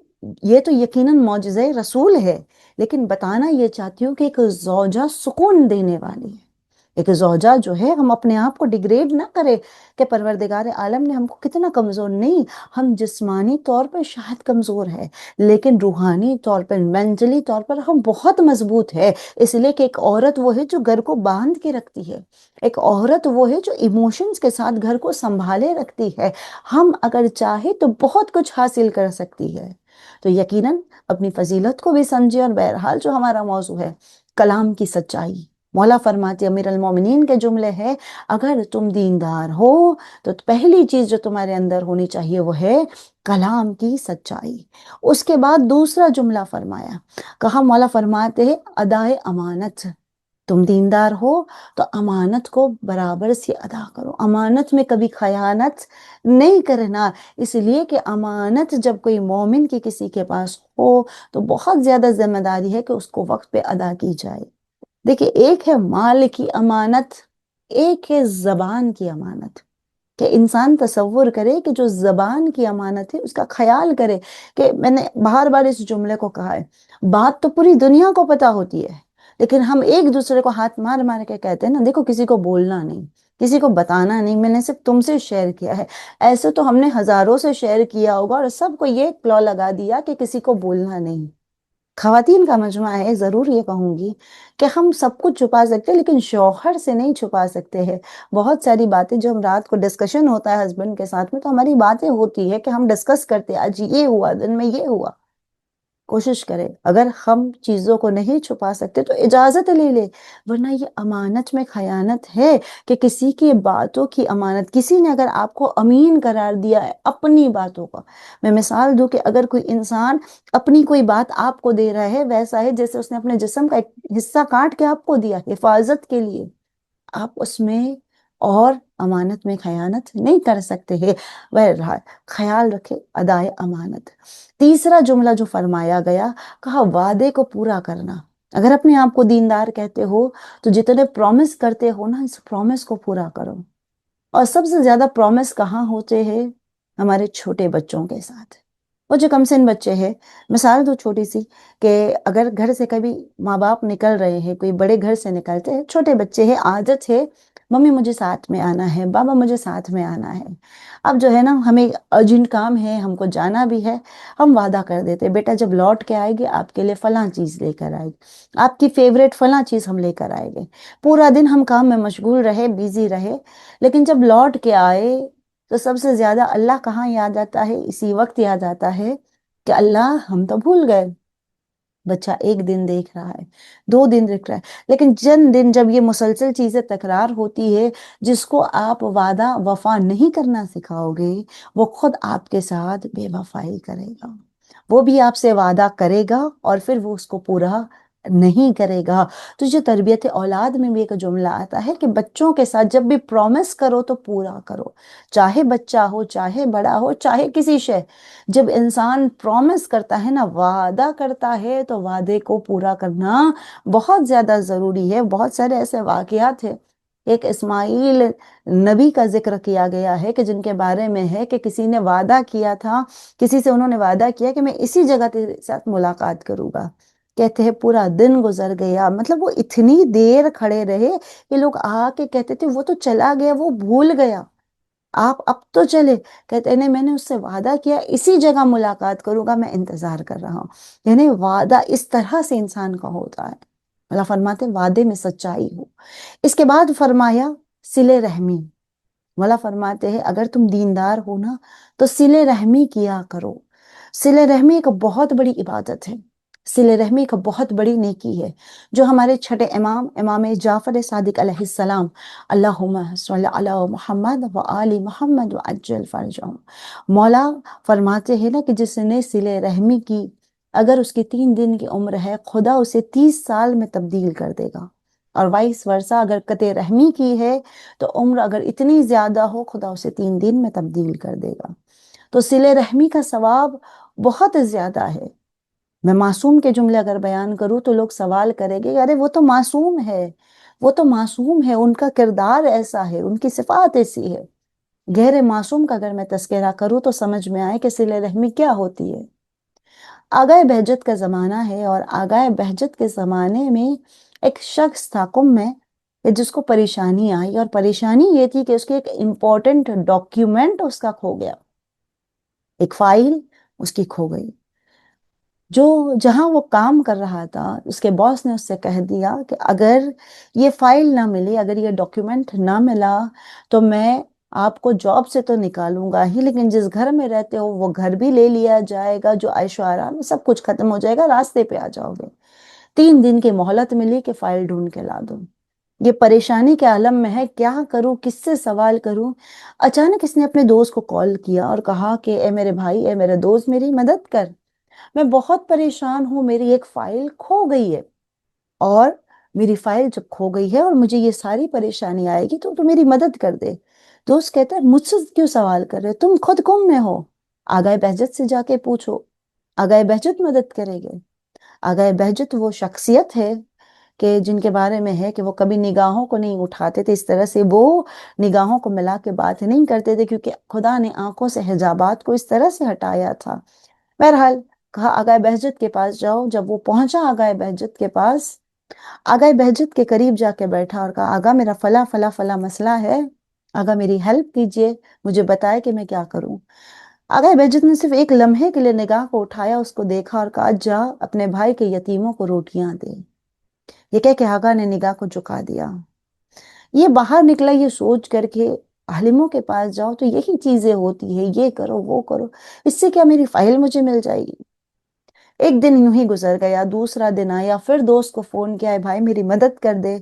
یہ تو یقیناً معجزہ رسول ہے، لیکن بتانا یہ چاہتی ہوں کہ ایک زوجہ سکون دینے والی ہے، ایک زوجہ جو ہے، ہم اپنے آپ کو ڈیگریڈ نہ کرے کہ پروردگار عالم نے ہم کو کتنا کمزور، نہیں، ہم جسمانی طور پر شاید کمزور ہے، لیکن روحانی طور پر، مینٹلی طور پر ہم بہت مضبوط ہے، اس لیے کہ ایک عورت وہ ہے جو گھر کو باندھ کے رکھتی ہے، ایک عورت وہ ہے جو ایموشنز کے ساتھ گھر کو سنبھالے رکھتی ہے، ہم اگر چاہے تو بہت کچھ حاصل کر سکتی ہے۔ تو یقیناً اپنی فضیلت کو بھی سمجھے، اور بہرحال جو ہمارا موضوع ہے کلام کی سچائی، مولا فرماتے امیر المومنین کے جملے ہے، اگر تم دیندار ہو تو پہلی چیز جو تمہارے اندر ہونی چاہیے وہ ہے کلام کی سچائی۔ اس کے بعد دوسرا جملہ فرمایا، کہا، مولا فرماتے ہیں ادائے امانت، تم دیندار ہو تو امانت کو برابر سے ادا کرو، امانت میں کبھی خیانت نہیں کرنا، اس لیے کہ امانت جب کوئی مومن کی کسی کے پاس ہو تو بہت زیادہ ذمہ داری ہے کہ اس کو وقت پہ ادا کی جائے۔ دیکھیں، ایک ہے مال کی امانت، ایک ہے زبان کی امانت، کہ انسان تصور کرے کہ جو زبان کی امانت ہے اس کا خیال کرے، کہ میں نے بار بار اس جملے کو کہا ہے، بات تو پوری دنیا کو پتا ہوتی ہے، لیکن ہم ایک دوسرے کو ہاتھ مار مار کے کہتے ہیں نا، دیکھو کسی کو بولنا نہیں، کسی کو بتانا نہیں، میں نے صرف تم سے شیئر کیا ہے۔ ایسے تو ہم نے ہزاروں سے شیئر کیا ہوگا اور سب کو یہ کلو لگا دیا کہ کسی کو بولنا نہیں۔ خواتین کا مجمع ہے، ضرور یہ کہوں گی کہ ہم سب کچھ چھپا سکتے لیکن شوہر سے نہیں چھپا سکتے ہیں۔ بہت ساری باتیں جو ہم رات کو ڈسکشن ہوتا ہے ہسبینڈ کے ساتھ میں، تو ہماری باتیں ہوتی ہے کہ ہم ڈسکس کرتے ہیں، آج یہ ہوا، دن میں یہ ہوا۔ کوشش کرے اگر ہم چیزوں کو نہیں چھپا سکتے تو اجازت لے لے، ورنہ یہ امانت میں خیانت ہے کہ کسی کی باتوں کی امانت، کسی نے اگر آپ کو امین قرار دیا ہے اپنی باتوں کا، میں مثال دوں کہ اگر کوئی انسان اپنی کوئی بات آپ کو دے رہا ہے، ویسا ہے جیسے اس نے اپنے جسم کا ایک حصہ کاٹ کے آپ کو دیا حفاظت کے لیے، آپ اس میں اور امانت میں خیانت نہیں کر سکتے ہیں۔ بہرحال خیال رکھے ادائے امانت۔ تیسرا جملہ جو فرمایا گیا، کہا وعدے کو پورا کرنا۔ اگر اپنے آپ کو دیندار کہتے ہو تو جتنے پرومس کرتے ہو نا، اس پرومس کو پورا کرو۔ اور سب سے زیادہ پرومس کہاں ہوتے ہیں؟ ہمارے چھوٹے بچوں کے ساتھ۔ وہ جو کم سن بچے ہیں، مثال تو چھوٹی سی، کہ اگر گھر سے کبھی ماں باپ نکل رہے ہیں، کوئی بڑے گھر سے نکلتے ہیں، چھوٹے بچے ہیں، عادت ہے ممی مجھے ساتھ میں آنا ہے، بابا مجھے ساتھ میں آنا ہے۔ اب جو ہے نا، ہمیں ارجنٹ کام ہے، ہم کو جانا بھی ہے، ہم وعدہ کر دیتے بیٹا جب لوٹ کے آئے گی آپ کے لیے فلاں چیز لے کر آئے گی، آپ کی فیوریٹ فلاں چیز ہم لے کر آئے گے۔ پورا دن ہم کام میں مشغول رہے، بیزی رہے، لیکن جب لوٹ کے آئے تو سب سے زیادہ اللہ کہاں یاد آتا ہے؟ اسی وقت یاد آتا ہے کہ اللہ ہم تو بھول گئے۔ بچہ ایک دن دیکھ رہا ہے، 2 دن دیکھ رہا ہے، لیکن چند دن جب یہ مسلسل چیزیں تکرار ہوتی ہے، جس کو آپ وعدہ وفا نہیں کرنا سکھاؤ گے، وہ خود آپ کے ساتھ بے وفائی کرے گا۔ وہ بھی آپ سے وعدہ کرے گا اور پھر وہ اس کو پورا نہیں کرے گا۔ تو جو تربیت اولاد میں بھی ایک جملہ آتا ہے کہ بچوں کے ساتھ جب بھی پرومس کرو تو پورا کرو، چاہے بچہ ہو، چاہے بڑا ہو، چاہے کسی شے۔ جب انسان پرومس کرتا ہے نا، وعدہ کرتا ہے، تو وعدے کو پورا کرنا بہت زیادہ ضروری ہے۔ بہت سارے ایسے واقعات ہیں، ایک اسماعیل نبی کا ذکر کیا گیا ہے کہ جن کے بارے میں ہے کہ کسی نے وعدہ کیا تھا، کسی سے انہوں نے وعدہ کیا کہ میں اسی جگہ تیرے ساتھ ملاقات کروں گا، کہتے ہیں پورا دن گزر گیا، مطلب وہ اتنی دیر کھڑے رہے کہ لوگ آ کے کہتے تھے وہ تو چلا گیا، وہ بھول گیا، آپ اب تو چلے۔ کہتے ہیں میں نے اس سے وعدہ کیا اسی جگہ ملاقات کروں گا، میں انتظار کر رہا ہوں۔ یعنی وعدہ اس طرح سے انسان کا ہوتا ہے۔ اللہ فرماتے وعدے میں سچائی ہو۔ اس کے بعد فرمایا صلہ رحمی۔ مولا فرماتے ہیں اگر تم دیندار ہو نا تو صلہ رحمی کیا کرو۔ صلہ رحمی ایک بہت بڑی عبادت ہے۔ صلہ رحمی کا بہت بڑی نیکی ہے جو ہمارے چھٹے امام امام جعفر صادق علیہ السلام اللہم صلی علی محمد و آل محمد وعجل فرجہم، مولا فرماتے ہیں نا کہ جس نے صلہ رحمی کی اگر اس کی 3 دن کی عمر ہے خدا اسے 30 سال میں تبدیل کر دے گا، اور وائس ورثہ اگر قطع رحمی کی ہے تو عمر اگر اتنی زیادہ ہو خدا اسے 3 دن میں تبدیل کر دے گا۔ تو صلہ رحمی کا ثواب بہت زیادہ ہے۔ میں معصوم کے جملے اگر بیان کروں تو لوگ سوال کریں گے ارے وہ تو معصوم ہے، وہ تو معصوم ہے، ان کا کردار ایسا ہے، ان کی صفات ایسی ہے۔ غیر معصوم کا اگر میں تذکرہ کروں تو سمجھ میں آئے کہ صلہ رحمی کیا ہوتی ہے۔ آگاہ بہجت کا زمانہ ہے، اور آگاہ بہجت کے زمانے میں ایک شخص تھا قم میں کہ جس کو پریشانی آئی، اور پریشانی یہ تھی کہ اس کے ایک امپورٹنٹ ڈاکیومنٹ اس کا کھو گیا، ایک فائل اس کی کھو گئی۔ جو جہاں وہ کام کر رہا تھا اس کے باس نے اس سے کہہ دیا کہ اگر یہ فائل نہ ملی، اگر یہ ڈاکیومنٹ نہ ملا تو میں آپ کو جاب سے تو نکالوں گا ہی، لیکن جس گھر میں رہتے ہو وہ گھر بھی لے لیا جائے گا، جو عیش و آرام میں سب کچھ ختم ہو جائے گا، راستے پہ آ جاؤ گے۔ 3 دن کی مہلت ملی کہ فائل ڈھونڈ کے لا دو۔ یہ پریشانی کے عالم میں ہے، کیا کروں، کس سے سوال کروں؟ اچانک اس نے اپنے دوست کو کال کیا اور کہا کہ اے میرے بھائی، اے میرے دوست، میری مدد کر، میں بہت پریشان ہوں، میری ایک فائل کھو گئی ہے، اور میری فائل جب کھو گئی ہے اور مجھے یہ ساری پریشانی آئے گی تو میری مدد کر دے۔ دوست کہتا ہے مجھ سے کیوں سوال کر رہے، تم خود گم میں ہو، آگاہ بہجت سے جا کے پوچھو، آگاہ بہجت مدد کرے گے۔ آگاہ بہجت وہ شخصیت ہے کہ جن کے بارے میں ہے کہ وہ کبھی نگاہوں کو نہیں اٹھاتے تھے، اس طرح سے وہ نگاہوں کو ملا کے بات نہیں کرتے تھے، کیونکہ خدا نے آنکھوں سے حجابات کو اس طرح سے ہٹایا تھا۔ بہرحال کہا آگاہ بہجت کے پاس جاؤ۔ جب وہ پہنچا آگاہ بہجت کے پاس، آگاہ بہجت کے قریب جا کے بیٹھا اور کہا آگاہ میرا فلاں فلاں فلاں مسئلہ ہے، آگاہ میری ہیلپ کیجئے، مجھے بتائے کہ میں کیا کروں۔ آگاہ بہجت نے صرف ایک لمحے کے لیے نگاہ کو اٹھایا، اس کو دیکھا اور کہا جا اپنے بھائی کے یتیموں کو روٹیاں دے۔ یہ کہہ کے آگاہ نے نگاہ کو جھکا دیا۔ یہ باہر نکلا یہ سوچ کر کے عالموں کے پاس جاؤ تو یہی چیزیں ہوتی ہے، یہ کرو وہ کرو، اس سے کیا میری فائل مجھے مل جائے گی۔ ایک دن یوں ہی گزر گیا، دوسرا دن آیا، پھر دوست کو فون کیا ہے بھائی میری مدد کر دے۔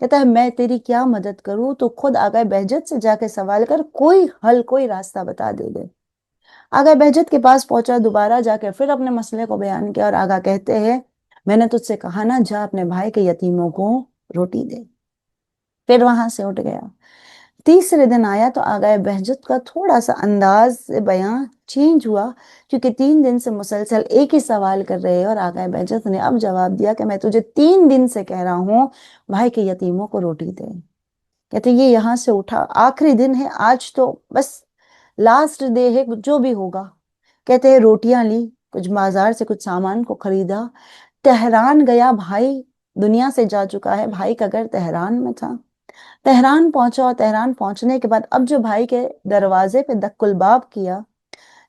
کہتا ہے میں تیری کیا مدد کروں، تو خود آگاہ بہجت سے جا کے سوال کر، کوئی حل کوئی راستہ بتا دے گے۔ آگاہ بہجت کے پاس پہنچا، دوبارہ جا کے پھر اپنے مسئلے کو بیان کیا، اور آگاہ کہتے ہیں میں نے تجھ سے کہا نا جا اپنے بھائی کے یتیموں کو روٹی دے۔ پھر وہاں سے اٹھ گیا۔ تیسرے دن آیا تو آگاہ بہجت کا تھوڑا سا انداز بیان چینج ہوا، کیونکہ 3 دن سے مسلسل ایک ہی سوال کر رہے، اور آگاہ بہجت نے اب جواب دیا کہ میں تجھے 3 دن سے کہہ رہا ہوں بھائی کے یتیموں کو روٹی دے۔ کہتے یہ یہاں سے اٹھا، آخری دن ہے آج تو بس لاسٹ ڈے ہے، جو بھی ہوگا۔ کہتے ہیں روٹیاں لی، کچھ بازار سے کچھ سامان کو خریدا، تہران گیا، بھائی دنیا سے جا چکا ہے، بھائی کا گھر تہران میں تھا۔ تہران پہنچا، اور تہران پہنچنے کے بعد اب جو بھائی کے دروازے پہ دق الباب کیا،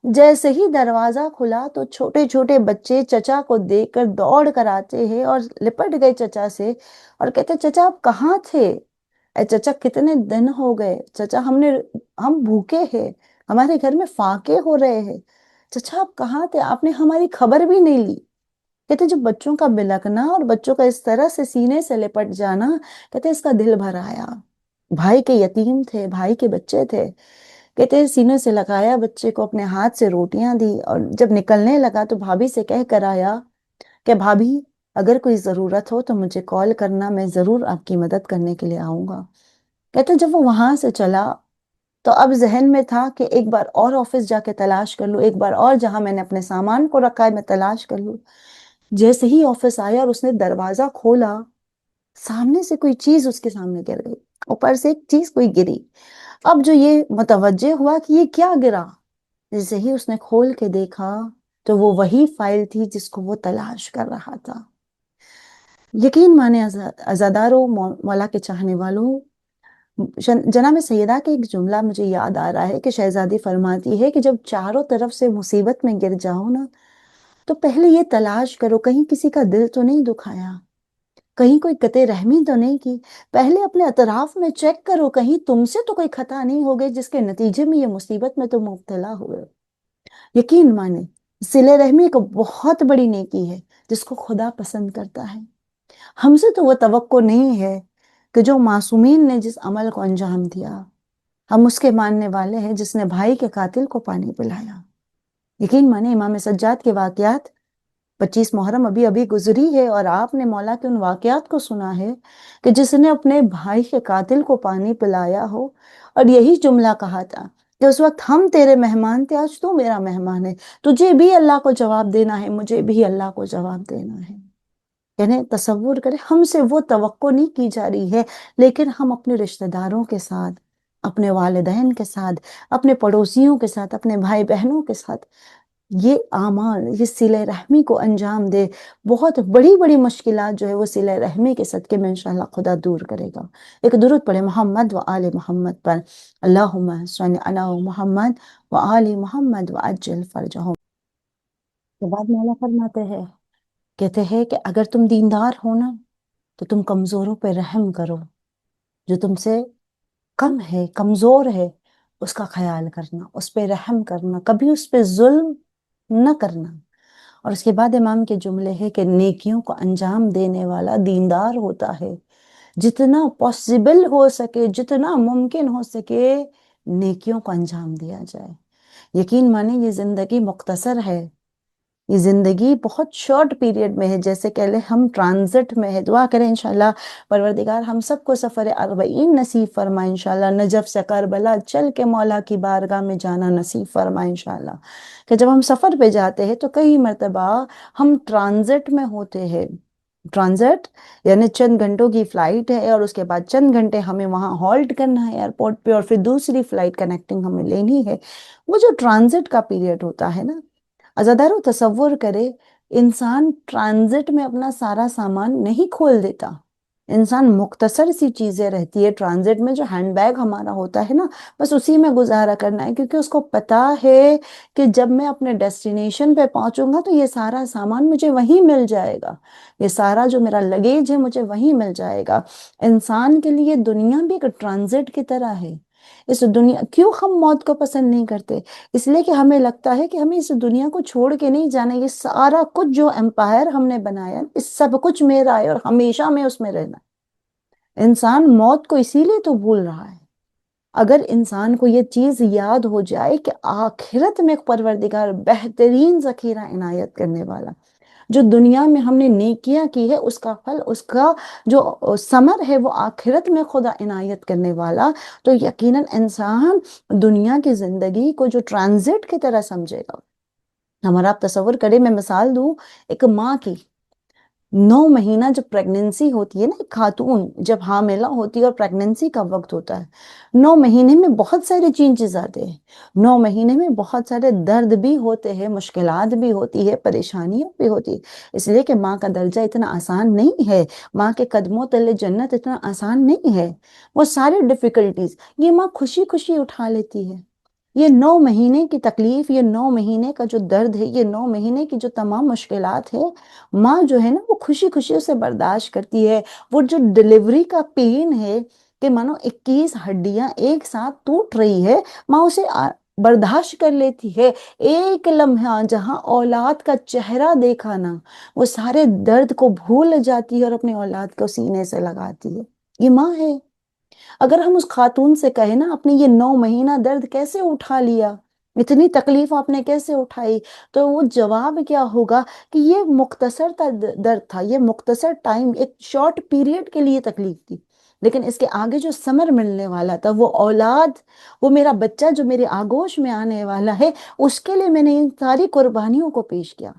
جیسے ہی دروازہ کھلا تو چھوٹے چھوٹے بچے چچا کو دیکھ کر دوڑ کر آتے ہیں اور لپٹ گئے چچا سے، اور کہتے چچا آپ کہاں تھے؟ اے چچا کتنے دن ہو گئے، چچا ہم بھوکے ہیں، ہمارے گھر میں فاقے ہو رہے ہیں، چچا آپ کہاں تھے، آپ نے ہماری خبر بھی نہیں لی۔ کہتے جب بچوں کا بلکنا اور بچوں کا اس طرح سے سینے سے لپٹ جانا، کہتے اس کا دل بھر آیا۔ بھائی کے یتیم تھے، بھائی کے بچے تھے۔ کہتے سینے سے لگایا بچے کو، اپنے ہاتھ سے روٹیاں دی، اور جب نکلنے لگا تو بھابھی سے کہہ کر آیا کہ بھابھی اگر کوئی ضرورت ہو تو مجھے کال کرنا، میں ضرور آپ کی مدد کرنے کے لیے آؤں گا۔ کہتے جب وہ وہاں سے چلا تو اب ذہن میں تھا کہ ایک بار اور آفس جا کے تلاش کر لوں، ایک بار اور جہاں میں نے اپنے سامان کو رکھا ہے میں تلاش کر لوں۔ جیسے ہی آفس آیا اور اس نے دروازہ کھولا، سامنے سے کوئی چیز اس کے سامنے گر گئی، اوپر سے ایک چیز کوئی گری۔ اب جو یہ متوجہ ہوا کہ یہ کیا گرا، جیسے ہی اس نے کھول کے دیکھا تو وہ وہی فائل تھی جس کو وہ تلاش کر رہا تھا۔ یقین مانے عزاداروں، مولا کے چاہنے والوں، جناب سیدہ کے ایک جملہ مجھے یاد آ رہا ہے کہ شہزادی فرماتی ہے کہ جب چاروں طرف سے مصیبت میں گر جاؤ نا تو پہلے یہ تلاش کرو کہیں کسی کا دل تو نہیں دکھایا، کہیں کوئی قطع رحمی تو نہیں کی، پہلے اپنے اطراف میں چیک کرو کہیں تم سے تو کوئی خطا نہیں ہو گئی جس کے نتیجے میں یہ مصیبت میں تم مبتلا ہوئے۔ یقین مانے صلہ رحمی ایک بہت بڑی نیکی ہے جس کو خدا پسند کرتا ہے۔ ہم سے تو وہ توقع نہیں ہے کہ جو معصومین نے جس عمل کو انجام دیا، ہم اس کے ماننے والے ہیں جس نے بھائی کے قاتل کو پانی پلایا۔ یقین مانے امام سجاد کے واقعات، 25 محرم ابھی ابھی گزری ہے اور آپ نے مولا کے ان واقعات کو سنا ہے کہ جس نے اپنے بھائی کے قاتل کو پانی پلایا ہو اور یہی جملہ کہا تھا کہ اس وقت ہم تیرے مہمان تھے، آج تو میرا مہمان ہے، تجھے بھی اللہ کو جواب دینا ہے، مجھے بھی اللہ کو جواب دینا ہے۔ یعنی تصور کریں، ہم سے وہ توقع نہیں کی جا رہی ہے، لیکن ہم اپنے رشتہ داروں کے ساتھ، اپنے والدین کے ساتھ، اپنے پڑوسیوں کے ساتھ، اپنے بھائی بہنوں کے ساتھ یہ اعمال، یہ صلہ رحمی کو انجام دے، بہت بڑی بڑی مشکلات جو ہے وہ صلہ رحمی کے صدقے میں انشاءاللہ خدا دور کرے گا۔ ایک درود پڑھے محمد و آل محمد پر، اللہم صلی علی محمد و آل محمد وعجل فرجہم۔ کے بعد مولا فرماتے ہیں، کہتے ہیں کہ اگر تم دیندار ہو نا تو تم کمزوروں پہ رحم کرو، جو تم سے کم ہے، کمزور ہے، اس کا خیال کرنا، اس پہ رحم کرنا، کبھی اس پہ ظلم نہ کرنا۔ اور اس کے بعد امام کے جملے ہے کہ نیکیوں کو انجام دینے والا دیندار ہوتا ہے، جتنا پاسبل ہو سکے، جتنا ممکن ہو سکے نیکیوں کو انجام دیا جائے۔ یقین مانیں یہ زندگی مختصر ہے، یہ زندگی بہت شارٹ پیریڈ میں ہے، جیسے کہہ لیں ہم ٹرانزٹ میں ہے۔ دعا کریں انشاءاللہ پروردگار ہم سب کو سفر اربعین نصیب فرمائے، انشاءاللہ نجف سے کربلا چل کے مولا کی بارگاہ میں جانا نصیب فرمائے انشاءاللہ۔ کہ جب ہم سفر پہ جاتے ہیں تو کئی مرتبہ ہم ٹرانزٹ میں ہوتے ہیں۔ ٹرانزٹ یعنی چند گھنٹوں کی فلائٹ ہے اور اس کے بعد چند گھنٹے ہمیں وہاں ہالٹ کرنا ہے ایئرپورٹ پہ، اور پھر دوسری فلائٹ کنیکٹنگ ہمیں لینی ہے۔ وہ جو ٹرانزٹ کا پیریڈ ہوتا ہے نا، عزادارو تصور کرے، انسان ٹرانزٹ میں اپنا سارا سامان نہیں کھول دیتا، انسان مختصر سی چیزیں رہتی ہے ٹرانزٹ میں، جو ہینڈ بیگ ہمارا ہوتا ہے نا، بس اسی میں گزارا کرنا ہے، کیونکہ اس کو پتا ہے کہ جب میں اپنے ڈیسٹینیشن پہ پہنچوں گا تو یہ سارا سامان مجھے وہیں مل جائے گا، یہ سارا جو میرا لگیج ہے مجھے وہیں مل جائے گا۔ انسان کے لیے دنیا بھی ایک ٹرانزٹ کی طرح ہے۔ اس دنیا کیوں ہم موت کو پسند نہیں کرتے؟ اس لیے کہ ہمیں لگتا ہے کہ ہمیں اس دنیا کو چھوڑ کے نہیں جانا، یہ سارا کچھ جو امپائر ہم نے بنایا اس سب کچھ میرا ہے اور ہمیشہ میں اس میں رہنا ہے۔ انسان موت کو اسی لیے تو بھول رہا ہے۔ اگر انسان کو یہ چیز یاد ہو جائے کہ آخرت میں پروردگار بہترین ذخیرہ عنایت کرنے والا، جو دنیا میں ہم نے نیکیاں کی ہے اس کا پھل، اس کا جو ثمر ہے وہ آخرت میں خدا عنایت کرنے والا، تو یقیناً انسان دنیا کی زندگی کو جو ٹرانزٹ کی طرح سمجھے گا۔ ہمارا آپ تصور کریں، میں مثال دوں ایک ماں کی، 9 مہینہ جب پریگننسی ہوتی ہے نا، ایک خاتون جب حاملہ ہوتی ہے اور پریگننسی کا وقت ہوتا ہے، 9 مہینے میں بہت سارے چینجز آتے ہیں، 9 مہینے میں بہت سارے درد بھی ہوتے ہیں، مشکلات بھی ہوتی ہے، پریشانیاں بھی ہوتی ہے، اس لیے کہ ماں کا درجہ اتنا آسان نہیں ہے، ماں کے قدموں تلے جنت اتنا آسان نہیں ہے، وہ سارے ڈیفیکلٹیز یہ ماں خوشی خوشی اٹھا لیتی ہے۔ یہ 9 مہینے کی تکلیف، یہ 9 مہینے کا جو درد ہے، یہ 9 مہینے کی جو تمام مشکلات ہے، ماں جو ہے نا وہ خوشی خوشی سے برداشت کرتی ہے۔ وہ جو ڈیلیوری کا پین ہے کہ مانو 21 ہڈیاں ایک ساتھ ٹوٹ رہی ہے، ماں اسے برداشت کر لیتی ہے۔ ایک لمحہ جہاں اولاد کا چہرہ دیکھا نا، وہ سارے درد کو بھول جاتی ہے اور اپنے اولاد کو سینے سے لگاتی ہے۔ یہ ماں ہے۔ اگر ہم اس خاتون سے کہیں نا اپنی یہ 9 مہینہ درد کیسے اٹھا لیا، اتنی تکلیف آپ نے کیسے اٹھائی، تو وہ جواب کیا ہوگا کہ یہ مختصر درد تھا، یہ مختصر ٹائم، ایک شارٹ پیریڈ کے لیے تکلیف تھی، لیکن اس کے آگے جو ثمر ملنے والا تھا، وہ اولاد، وہ میرا بچہ جو میرے آگوش میں آنے والا ہے، اس کے لیے میں نے ان ساری قربانیوں کو پیش کیا۔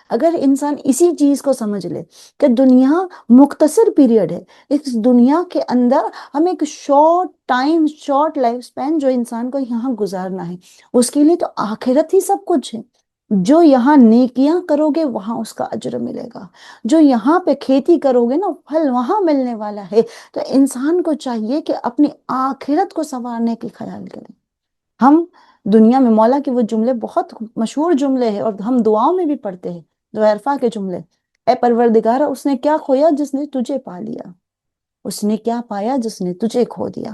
اگر انسان اسی چیز کو سمجھ لے کہ دنیا مختصر پیریڈ ہے، اس دنیا کے اندر ہمیں ایک شارٹ ٹائم، شارٹ لائف سپین جو انسان کو یہاں گزارنا ہے، اس کے لیے تو آخرت ہی سب کچھ ہے۔ جو یہاں نیکیاں کرو گے وہاں اس کا اجر ملے گا، جو یہاں پہ کھیتی کرو گے نا پھل وہاں ملنے والا ہے۔ تو انسان کو چاہیے کہ اپنی آخرت کو سنوارنے کی خیال کریں۔ ہم دنیا میں مولا کے وہ جملے بہت مشہور جملے ہیں اور ہم دعاؤں میں بھی پڑھتے ہیں، دعا عرفہ کے جملے، اے پروردگارہ اس نے کیا کھویا جس نے تجھے پا لیا، اس نے کیا پایا جس نے تجھے کھو دیا۔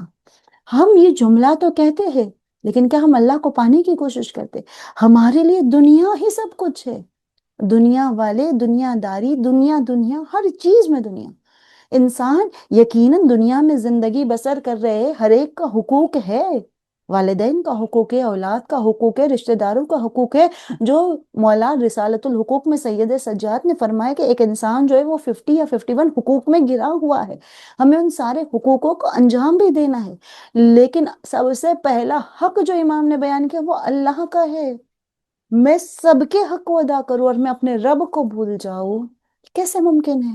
ہم یہ جملہ تو کہتے ہیں لیکن کیا ہم اللہ کو پانے کی کوشش کرتے؟ ہمارے لیے دنیا ہی سب کچھ ہے، دنیا والے، دنیا داری، دنیا ہر چیز میں دنیا۔ انسان یقیناً دنیا میں زندگی بسر کر رہے، ہر ایک کا حقوق ہے، والدین کا حقوق ہے، اولاد کا حقوق ہے، رشتہ داروں کا حقوق ہے، جو مولا رسالت الحقوق میں سید سجاد نے فرمایا کہ ایک انسان جو ہے وہ 50 یا 51 حقوق میں گرا ہوا ہے، ہمیں ان سارے حقوقوں کو انجام بھی دینا ہے۔ لیکن سب سے پہلا حق جو امام نے بیان کیا وہ اللہ کا ہے۔ میں سب کے حق کو ادا کروں اور میں اپنے رب کو بھول جاؤں، کیسے ممکن ہے؟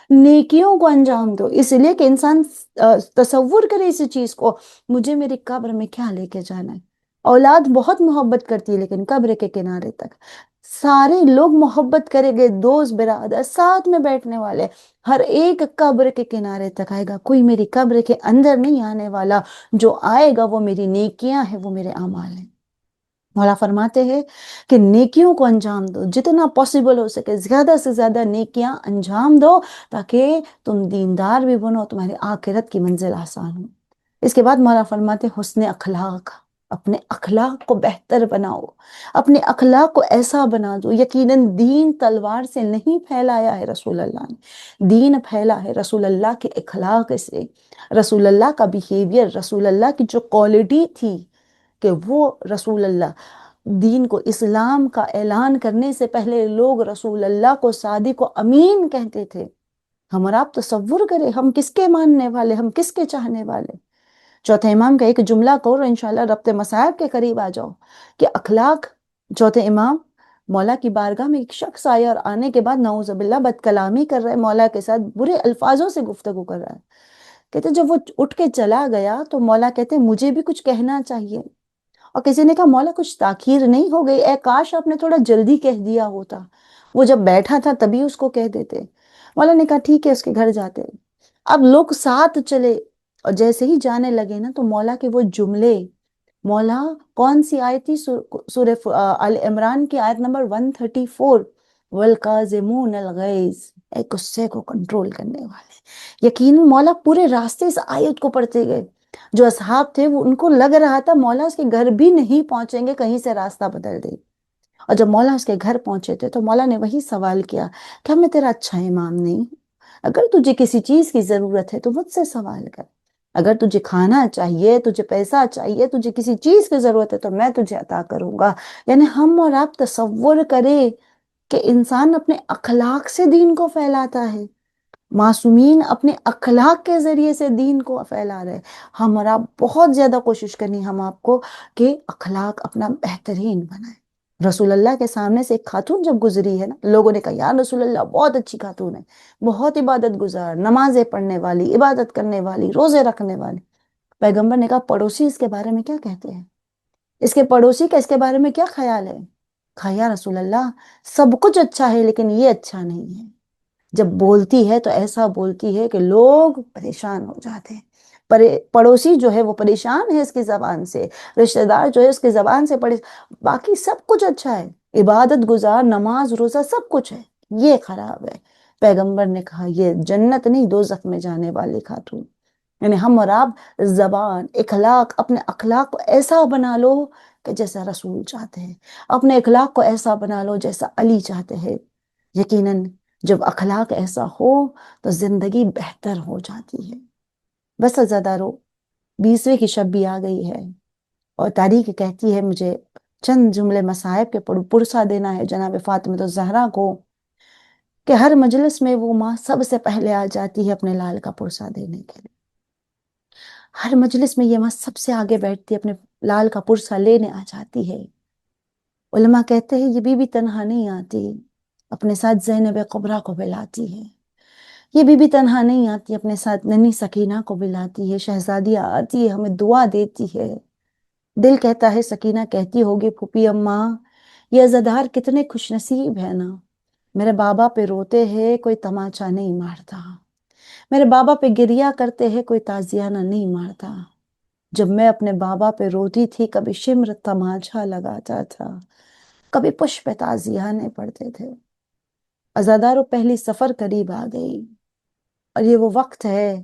نیکیوں کو انجام دو، اس لیے کہ انسان تصور کرے اسی چیز کو، مجھے میری قبر میں کیا لے کے جانا ہے۔ اولاد بہت محبت کرتی ہے لیکن قبر کے کنارے تک، سارے لوگ محبت کریں گے، دوست برادر ساتھ میں بیٹھنے والے، ہر ایک قبر کے کنارے تک آئے گا، کوئی میری قبر کے اندر نہیں آنے والا، جو آئے گا وہ میری نیکیاں ہیں، وہ میرے اعمال ہیں۔ مولا فرماتے ہیں کہ نیکیوں کو انجام دو، جتنا پاسبل ہو سکے زیادہ سے زیادہ نیکیاں انجام دو، تاکہ تم دیندار بھی بنو، تمہاری آخرت کی منزل آسان ہو۔ اس کے بعد مولا فرماتے ہیں حسن اخلاق، اپنے اخلاق کو بہتر بناؤ، اپنے اخلاق کو ایسا بنا دو۔ یقیناً دین تلوار سے نہیں پھیلایا ہے رسول اللہ نے، دین پھیلا ہے رسول اللہ کے اخلاق سے، رسول اللہ کا بیہیویئر، رسول اللہ کی جو کوالٹی تھی کہ وہ رسول اللہ، دین کو، اسلام کا اعلان کرنے سے پہلے لوگ رسول اللہ کو صادق و امین کہتے تھے۔ ہم اور آپ تصور کریں ہم کس کے ماننے والے، ہم کس کے چاہنے والے۔ چوتھے امام کا ایک جملہ کہو اور انشاءاللہ ربط مصائب کے قریب آ جاؤ کہ اخلاق۔ چوتھے امام مولا کی بارگاہ میں ایک شخص آیا اور آنے کے بعد نعوذ باللہ بد کلامی کر رہا ہے، مولا کے ساتھ برے الفاظوں سے گفتگو کر رہا ہے۔ کہتے جب وہ اٹھ کے چلا گیا تو مولا کہتے مجھے بھی کچھ کہنا چاہیے، اور کسی نے کہا مولا کچھ تاخیر نہیں ہو گئی، اے کاش آپ نے تھوڑا جلدی کہہ دیا ہوتا، وہ جب بیٹھا تھا تبھی اس کو کہہ دیتے۔ مولا نے کہا ٹھیک ہے، اس کے گھر جاتے۔ اب لوگ ساتھ چلے اور جیسے ہی جانے لگے نا تو مولا کے وہ جملے، مولا کون سی آیت تھی؟ سورہ آل عمران کی آیت نمبر 134، وَالْقَاظِمُونَ الْغَيْظَ، اے غصے کو کنٹرول کرنے والے۔ یقیناً مولا پورے راستے اس آیت کو پڑھتے گئے، جو اصحاب تھے وہ ان کو لگ رہا تھا مولا اس کے گھر بھی نہیں پہنچیں گے، کہیں سے راستہ بدل دے۔ اور جب مولا اس کے گھر پہنچے تھے تو مولا نے وہی سوال کیا کہ میں تیرا اچھا امام نہیں؟ اگر تجھے کسی چیز کی ضرورت ہے تو مجھ سے سوال کر، اگر تجھے کھانا چاہیے، تجھے پیسہ چاہیے، تجھے کسی چیز کی ضرورت ہے تو میں تجھے عطا کروں گا۔ یعنی ہم اور آپ تصور کریں کہ انسان اپنے اخلاق سے دین کو پھیلاتا ہے، معصومین اپنے اخلاق کے ذریعے سے دین کو پھیلا رہے۔ ہم اور آپ بہت زیادہ کوشش کرنی ہم آپ کو کہ اخلاق اپنا بہترین بنائیں۔ رسول اللہ کے سامنے سے ایک خاتون جب گزری ہے نا، لوگوں نے کہا یا رسول اللہ بہت اچھی خاتون ہے، بہت عبادت گزار، نمازیں پڑھنے والی، عبادت کرنے والی، روزے رکھنے والی۔ پیغمبر نے کہا پڑوسی اس کے بارے میں کیا کہتے ہیں؟ اس کے پڑوسی کا اس کے بارے میں کیا خیال ہے؟ کہا یا رسول اللہ سب کچھ اچھا ہے لیکن یہ اچھا نہیں ہے، جب بولتی ہے تو ایسا بولتی ہے کہ لوگ پریشان ہو جاتے ہیں۔ پڑوسی جو ہے وہ پریشان ہے اس کی زبان سے، رشتہ دار جو ہے اس کی زبان سے باقی سب کچھ اچھا ہے، عبادت گزار، نماز روزہ سب کچھ ہے، یہ خراب ہے۔ پیغمبر نے کہا یہ جنت نہیں دوزخ میں جانے والی خاتون۔ یعنی ہم اور آپ زبان، اخلاق، اپنے اخلاق کو ایسا بنا لو کہ جیسا رسول چاہتے ہیں، اپنے اخلاق کو ایسا بنا لو جیسا علی چاہتے ہیں۔ یقیناً جب اخلاق ایسا ہو تو زندگی بہتر ہو جاتی ہے۔ بس عزادارو 20ویں کی شب بھی آ گئی ہے اور تاریخ کہتی ہے مجھے چند جملے مصائب کے پرسہ دینا ہے جناب فاطمہ الزہرا کو، کہ ہر مجلس میں وہ ماں سب سے پہلے آ جاتی ہے اپنے لال کا پرسہ دینے کے لیے۔ ہر مجلس میں یہ ماں سب سے آگے بیٹھتی ہے، اپنے لال کا پرسہ لینے آ جاتی ہے۔ علماء کہتے ہیں یہ بی بی تنہا نہیں آتی، اپنے ساتھ زینب کبریٰ کو بلاتی ہے۔ یہ بی بی تنہا نہیں آتی، اپنے ساتھ ننھی سکینہ کو بلاتی ہے، شہزادیہ آتی ہے، ہمیں دعا دیتی ہے۔ دل کہتا ہے سکینہ کہتی ہوگی پھوپھی اماں یہ عزادار کتنے خوش نصیب ہے نا، میرے بابا پہ روتے ہیں کوئی تماچا نہیں مارتا، میرے بابا پہ گریہ کرتے ہیں کوئی تازیانہ نہیں مارتا۔ جب میں اپنے بابا پہ روتی تھی کبھی شمر تماچا لگاتا تھا، کبھی پشپ تازیانے پڑتے تھے۔ عزادارو پہلی سفر قریب آ گئی اور یہ وہ وقت ہے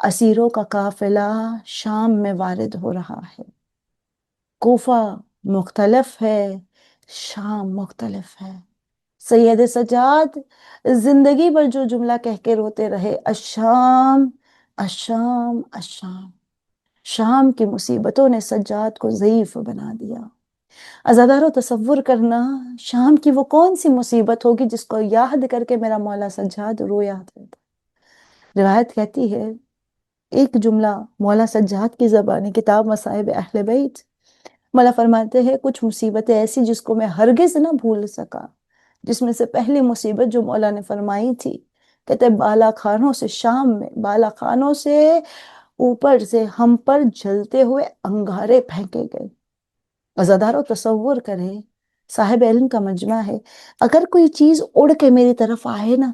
اسیروں کا قافلہ شام میں وارد ہو رہا ہے۔ کوفہ مختلف ہے، شام مختلف ہے۔ سید سجاد زندگی بھر جو جملہ کہہ کے روتے رہے، الشام الشام الشام۔ شام کی مصیبتوں نے سجاد کو ضعیف بنا دیا۔ عزادارو تصور کرنا شام کی وہ کون سی مصیبت ہوگی جس کو یاد کر کے میرا مولا سجاد رویا تھا۔ روایت کہتی ہے، ایک جملہ مولا سجاد کی زبانی، کتاب مصائب اہل بیت، مولا فرماتے ہیں کچھ مصیبتیں ایسی جس کو میں ہرگز نہ بھول سکا، جس میں سے پہلی مصیبت جو مولا نے فرمائی تھی، کہتے بالا خانوں سے، شام میں بالا خانوں سے اوپر سے ہم پر جلتے ہوئے انگارے پھینکے گئے۔ عزادارو تصور کریں، صاحب علم کا مجمع ہے، اگر کوئی چیز اڑ کے میری طرف آئے نا،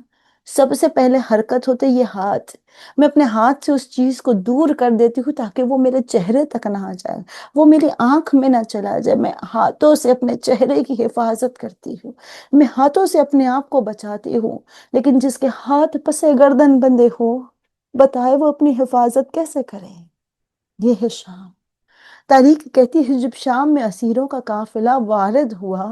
سب سے پہلے حرکت ہوتے یہ ہاتھ، میں اپنے ہاتھ سے اس چیز کو دور کر دیتی ہوں تاکہ وہ میرے چہرے تک نہ آ جائے، وہ میری آنکھ میں نہ چلا جائے۔ میں ہاتھوں سے اپنے چہرے کی حفاظت کرتی ہوں، میں ہاتھوں سے اپنے آپ کو بچاتی ہوں، لیکن جس کے ہاتھ پسے گردن بندے ہو، بتائے وہ اپنی حفاظت کیسے کرے؟ یہ ہے شام۔ تاریخ کہتی ہے جب شام میں اسیروں کا قافلہ وارد ہوا،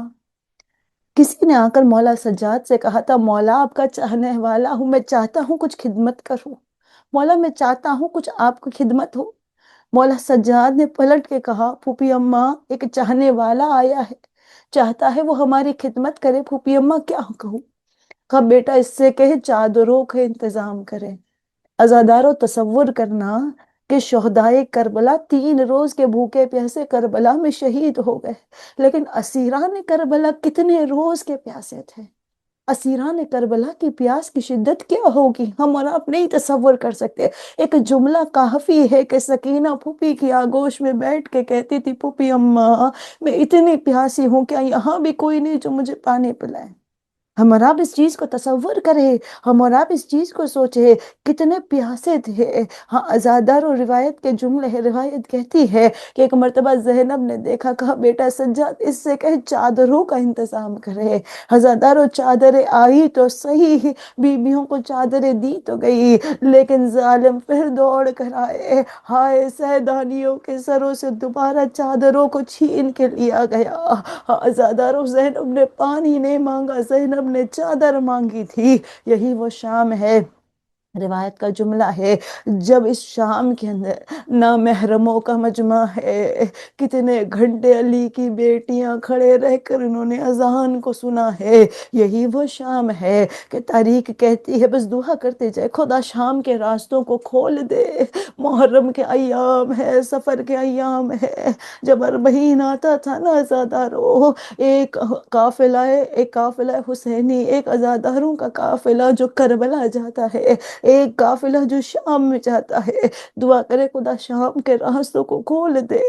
کسی نے آ کر مولا سجاد سے کہا تھا، مولا آپ کا چاہنے والا ہوں، میں چاہتا ہوں کچھ خدمت کروں، مولا میں چاہتا ہوں کچھ آپ کو خدمت ہو۔ مولا سجاد نے پلٹ کے کہا، پھوپھی اماں ایک چاہنے والا آیا ہے، چاہتا ہے وہ ہماری خدمت کرے، پھوپھی اماں کیا کہوں؟ کہا بیٹا اس سے کہے چادروں کا انتظام کرے۔ عزادارو تصور کرنا کہ شہدائے کربلا 3 روز کے بھوکے پیاسے کربلا میں شہید ہو گئے، لیکن اسیران کربلا کتنے روز کے پیاسے تھے۔ اسیران کربلا کی پیاس کی شدت کیا ہوگی ہم اور آپ نہیں تصور کر سکتے۔ ایک جملہ کافی ہے کہ سکینہ پھوپھی کی آگوش میں بیٹھ کے کہتی تھی، پھوپھی اماں میں اتنی پیاسی ہوں، کیا یہاں بھی کوئی نہیں جو مجھے پانی پلائے؟ ہم اور آپ اس چیز کو تصور کریں، ہم اور آپ اس چیز کو سوچیں، کتنے پیاسے تھے۔ ہاں عزادارو روایت کے جملے ہیں، روایت کہتی ہے کہ ایک مرتبہ زینب نے دیکھا، کہا بیٹا سجاد اس سے کہے چادروں کا انتظام کرے۔ عزادارو چادریں آئی تو صحیح، بیویوں کو چادریں دی تو گئی، لیکن ظالم پھر دوڑ کر آئے، ہائے سیدانیوں کے سروں سے دوبارہ چادروں کو چھین کے لیا گیا۔ عزادارو زینب نے پانی نہیں مانگا، زینب نے چادر مانگی تھی۔ یہی وہ شام ہے، روایت کا جملہ ہے، جب اس شام کے اندر نامحرموں کا مجمع ہے، کتنے گھنٹے علی کی بیٹیاں کھڑے رہ کر انہوں نے اذان کو سنا ہے۔ یہی وہ شام ہے کہ تاریخ کہتی ہے، بس دعا کرتے جائے خدا شام کے راستوں کو کھول دے۔ محرم کے ایام ہے، سفر کے ایام ہے، جب اربعین آتا تھا نا عزادارو، ایک قافلہ حسینی، ایک عزاداروں کا قافلہ جو کربلا جاتا ہے، ایک قافلہ جو شام میں جاتا ہے، دعا کرے خدا شام کے راستوں کو کھول دے،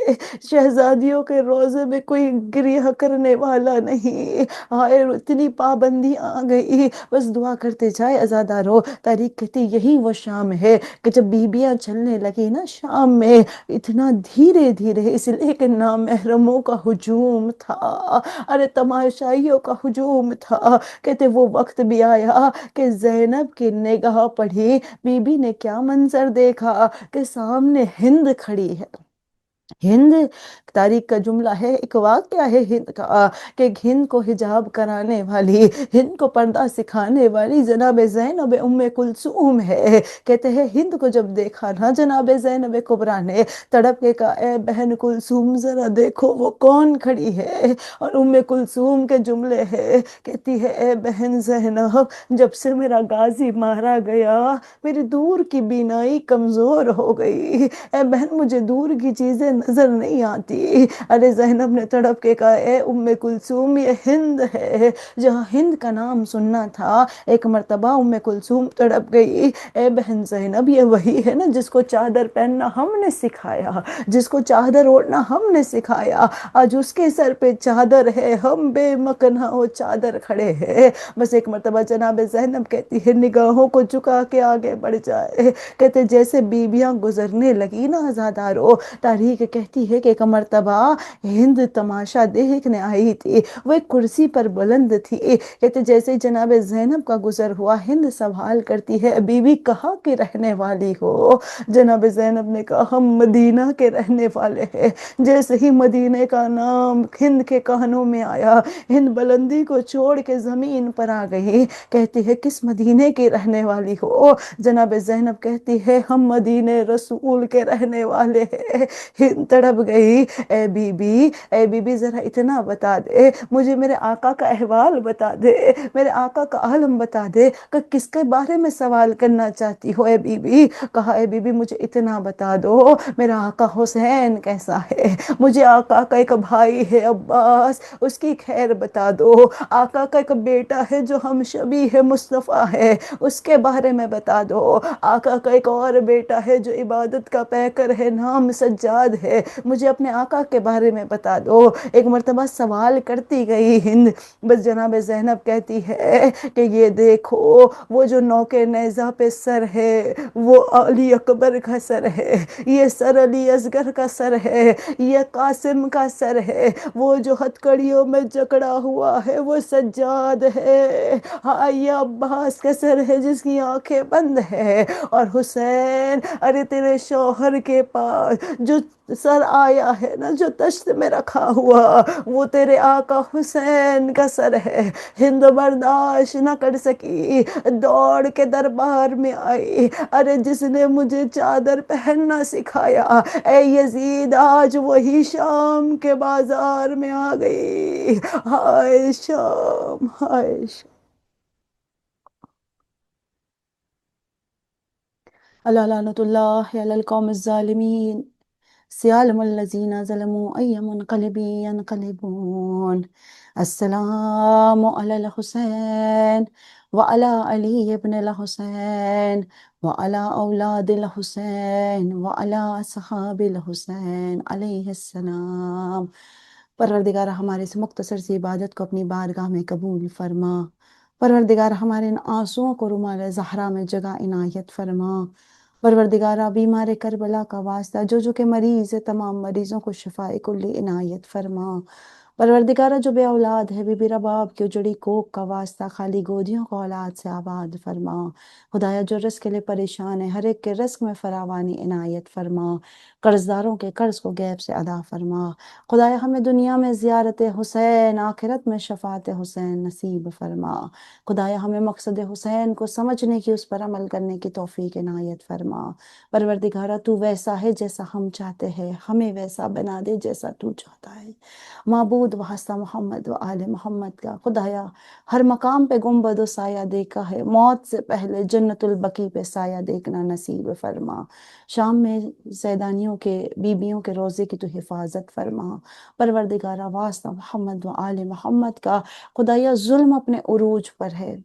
شہزادیوں کے روزے میں کوئی گریہ کرنے والا نہیں، ہائے اتنی پابندی آ گئی، بس دعا کرتے جائے عزادارو۔ تاریخ کہتی یہی وہ شام ہے کہ جب بیبیاں چلنے لگی نا شام میں، اتنا دھیرے دھیرے، اس لیے کہ نامحرموں کا ہجوم تھا، ارے تماشائیوں کا ہجوم تھا۔ کہتے وہ وقت بھی آیا کہ زینب کی نگاہ پڑھی، بی بی نے کیا منظر دیکھا کہ سامنے ہند کھڑی ہے۔ ہند، تاریخ کا جملہ ہے، ایک واقعہ ہے ہند کا، کہ ہند کو حجاب کرانے والی، ہند کو پردہ سکھانے والی جناب زینب ام کلثوم ہے۔ کہتے ہیں ہند کو جب دیکھا نا جناب زینب کبریٰ نے، تڑپ کے کہا اے بہن کلثوم ذرا دیکھو وہ کون کھڑی ہے، اور ام کلثوم کے جملے ہے، کہتی ہے اے بہن زینب جب سے میرا غازی مارا گیا میری دور کی بینائی کمزور ہو گئی، اے بہن مجھے دور کی چیزیں نظر نہیں آتی۔ ارے زینب نے تڑپ کے کہا اے ام کلثوم یہ ہند ہے، جہاں ہند کا نام سننا تھا۔ ایک مرتبہ ام کلثوم تڑپ گئی، اے بہن زینب یہ وہی ہے نا جس کو چادر پہننا ہم نے سکھایا، جس کو چادر اوڑھنا ہم نے سکھایا، آج اس کے سر پہ چادر ہے، ہم بے مکنہ وہ چادر کھڑے ہیں۔ بس ایک مرتبہ جناب زینب کہتی ہے نگاہوں کو جھکا کے آگے بڑھ جائے، کہتے جیسے بیویاں گزرنے لگی نا عزادارو، تاریخ کہتی ہے کہ ایک مرتبہ ہند تماشا دیکھنے آئی تھی، وہ ایک کرسی پر بلند تھی، کہتے جیسے جناب زینب کا گزر ہوا ہند سوال کرتی ہے بی بی کہاں کی رہنے والی ہو؟ جناب زینب نے کہا ہم مدینہ کے رہنے والے ہیں۔ جیسے ہی مدینہ کا نام ہند کے کانوں میں آیا، ہند بلندی کو چھوڑ کے زمین پر آ گئی، کہتی ہے کس مدینے کی رہنے والی ہو؟ جناب زینب کہتی ہے ہم مدینہ رسول کے رہنے والے ہیں۔ ہند تڑپ گئی، اے بی بی ذرا اتنا بتا دے مجھے، میرے آقا کا احوال بتا دے، میرے آقا کا عالم بتا دے کہ کس کے بارے میں سوال کرنا چاہتی ہو اے بی بی؟ کہا اے بی بی مجھے اتنا بتا دو میرا آقا حسین کیسا ہے، مجھے آقا کا ایک بھائی ہے عباس، اس کی خیر بتا دو، آقا کا ایک بیٹا ہے جو ہم شبیہ مصطفیٰ ہے، اس کے بارے میں بتا دو، آقا کا ایک اور بیٹا ہے جو عبادت کا پیکر ہے، نام سجاد ہے، مجھے اپنے آقا کے بارے میں بتا دو۔ ایک مرتبہ سوال کرتی گئی ہند، بس جناب زینب کہتی ہے کہ یہ دیکھو وہ جو نوکے نیزہ پہ سر ہے وہ علی اکبر کا سر ہے، یہ سر علی اصغر کا سر ہے، یہ قاسم کا سر ہے، وہ جو ہتھکڑیوں میں جکڑا ہوا ہے وہ سجاد ہے، ہاں یہ عباس کا سر ہے جس کی آنکھیں بند ہے، اور حسین ارے تیرے شوہر کے پاس جو سر آیا ہے نا، جو تشت میں رکھا ہوا وہ تیرے آقا حسین کا سر ہے۔ ہند برداشت نہ کر سکی، دوڑ کے دربار میں آئی، ارے جس نے مجھے چادر پہننا سکھایا اے یزید آج وہی شام کے بازار میں آ گئی، ہائے شام ہائے شام۔ اللہ لعنت اللہ علی القوم الظالمین، سیالم الذین ظلموا ای منقلب ینقلبون۔ السلام علی الحسین وعلی علی ابن الحسین وعلی اولاد الحسین وعلی اصحاب الحسین علیہ السلام۔ پروردگار ہمارے اس مختصر سی عبادت کو اپنی بارگاہ میں قبول فرما۔ پروردگار ہمارے ان آنسوؤں کو رومال زہرا میں جگہ عنایت فرما۔ پروردگارہ بیمار کربلا کا واسطہ جو کہ مریض ہے، تمام مریضوں کو شفاء کلی عنایت فرما۔ پروردگارہ جو بے اولاد ہے، بی بی رباب کی اجڑی کوکھ کا واسطہ خالی گودیوں کو اولاد سے آباد فرما۔ خدایا جو رزق کے لیے پریشان ہے، ہر ایک کے رزق میں فراوانی عنایت فرما۔ قرض داروں کے قرض کو غیب سے ادا فرما۔ خدایا ہمیں دنیا میں زیارت حسین، آخرت میں شفاعت حسین نصیب فرما۔ خدایا ہمیں مقصد حسین کو سمجھنے کی، اس پر عمل کرنے کی توفیق عنایت فرما۔ پروردگارہ تو ویسا ہے جیسا ہم چاہتے ہیں، ہمیں ویسا بنا دے جیسا تو چاہتا ہے۔ معبود واسطہ محمد و آل محمد کا، خدایا ہر مقام پہ گنبد و سایہ دیکھا ہے، موت سے پہلے جنت البقیع پہ سایہ دیکھنا نصیب فرما۔ شام میں زیدانیوں کے بیبیوں کے روزے کی تو حفاظت فرما۔ پروردگارہ واسطہ محمد و آل محمد کا، خدایا ظلم اپنے عروج پر ہے،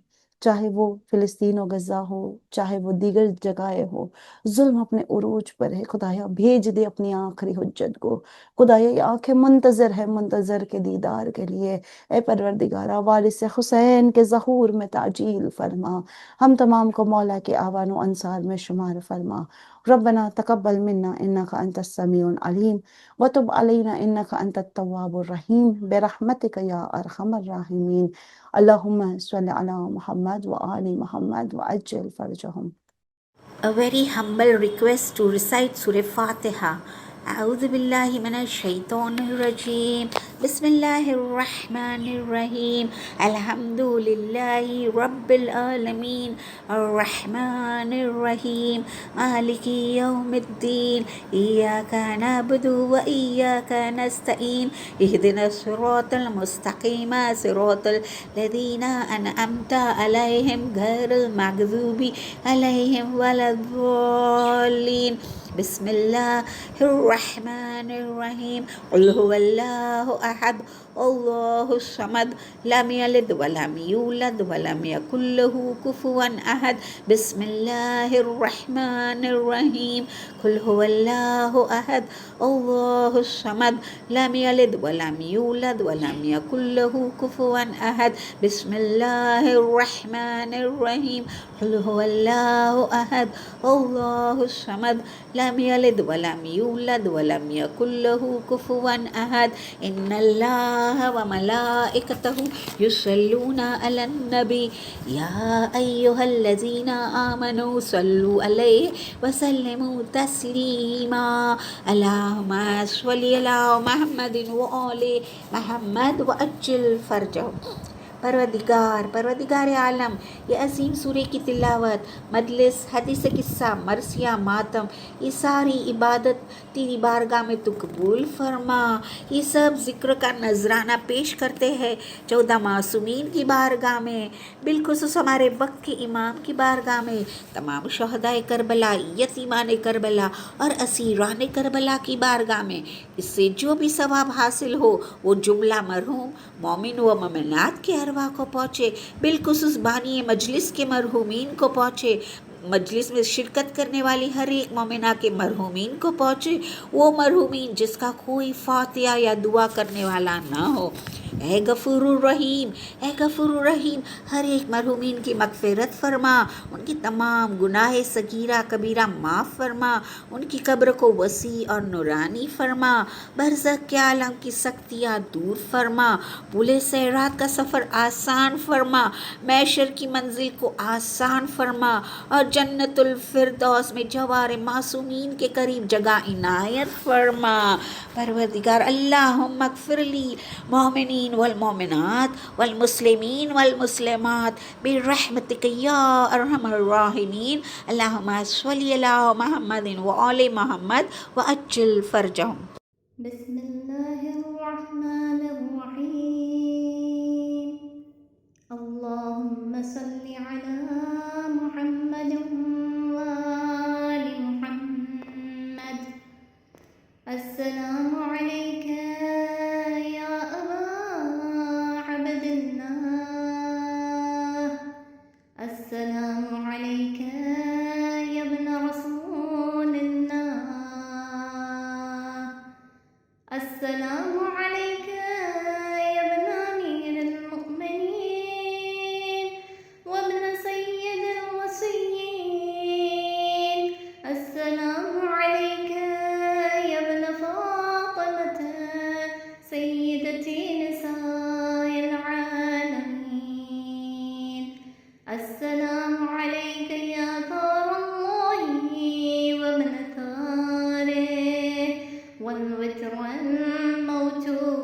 چاہے وہ فلسطین و غزہ ہو، چاہے وہ دیگر جگہیں ہو، ظلم اپنے عروج پر ہے۔ خدایا بھیج دے اپنی آخری حجت کو۔ خدایا یہ آنکھیں منتظر ہے، منتظر کے دیدار کے لیے۔ اے پروردگارہ وارث حسین کے ظہور میں تعجیل فرما۔ ہم تمام کو مولا کے اعوان و انصار میں شمار فرما۔ ربنا تقبل منا انک انت السمیع العلیم وتب علینا انک انت التواب الرحیم برحمتک یا ارحم الراحمین۔ اللہم صل علی محمد وآل محمد وعجل فرجہم۔ A very humble request to recite Surah Fatiha. أعوذ بالله من الشيطان الرجيم. بسم الله الرحمن الرحيم. الحمد لله رب العالمين الرحمن الرحيم مالك يوم الدين إياك نعبد وإياك نستعين اهدنا الصراط المستقيم صراط الذين أنعمت عليهم غير المغضوب عليهم ولا الضالين. بسم الله الرحمن الرحيم. قل هو الله أحد الله الصمد لم يلد ولم يولد ولم يكن له كفوا أحد. بسم الله الرحمن الرحيم. قل هو الله أحد الله الصمد لم يلد ولم يولد ولم يكن له كفوا أحد. بسم الله الرحمن الرحيم. قل هو الله أحد الله الصمد لم يلد ولم يولد ولم يكن له كفوا أحد إن الله وملائكته يصلون على النبي يا أيها الذين آمنوا صلوا عليه وسلموا تسليما اللهم صل على محمد وآل محمد وعجل فرجهم. پروردگار عالم یہ عظیم سورے کی تلاوت، مجلس، حدیث قصہ، مرثیہ، ماتم، یہ ساری عبادت تیری بارگاہ میں تو قبول فرما. یہ سب ذکر کا نذرانہ پیش کرتے ہیں 14 معصومین کی بارگاہ میں، بالخصوص ہمارے وقت کے امام کی بارگاہ میں، تمام شہدائے کربلا، یتیمان کربلا اور اسیران کربلا کی بارگاہ میں. اس سے جو بھی ثواب حاصل ہو وہ جملہ مرحوم مومن و مومنات کے ارواح کو پہنچے، بالخصوص بانی مجلس کے مرحومین کو پہنچے، مجلس میں شرکت کرنے والی ہر ایک مومنہ کے مرحومین کو پہنچے، وہ مرحومین جس کا کوئی فاتحہ یا دعا کرنے والا نہ ہو. اے غفور الرحیم، اے غفور الرحیم، ہر ایک مرحومین کی مغفرت فرما، ان کی تمام گناہ صغیرہ کبیرہ معاف فرما، ان کی قبر کو وسیع اور نورانی فرما، برزخ کے عالم کی سختیاں دور فرما، پل صراط کا سفر آسان فرما، محشر کی منزل کو آسان فرما اور جنت الفردوس میں جوار معصومین کے قریب جگہ عنایت فرما. پروردگار اللہم اغفر لی مومنین والمومنات والمسلمین والمسلمات برحمتک یا ارحم الراحمین. اللہم صلی علی محمد وآل محمد وعجل فرجہم. بسم اللہ الرحمن الرحیم. اللہم صل علی محمد وآل محمد. السلام علیک یا ابا عبد اللہ. السلام علیک یا ابن رسول اللہ. السلام علیک یا ابن امیر المؤمنین وابن سید الوصیین. السلام علیک یا ابن فاطمة سیدتی نساء العالمین. السلام علیک یا ثار اللہ وابن ثاره والوتر الموتور.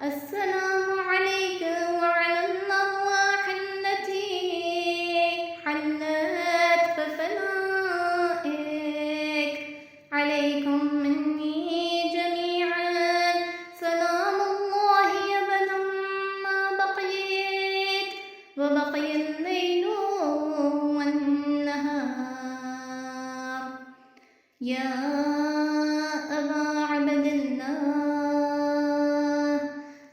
السلام عليك وعلى الأرواح التي حلت بفنائك. عليكم مني جميعا سلام الله أبدا ما بقيت وبقي الليل والنهار. يا أبا عبد الله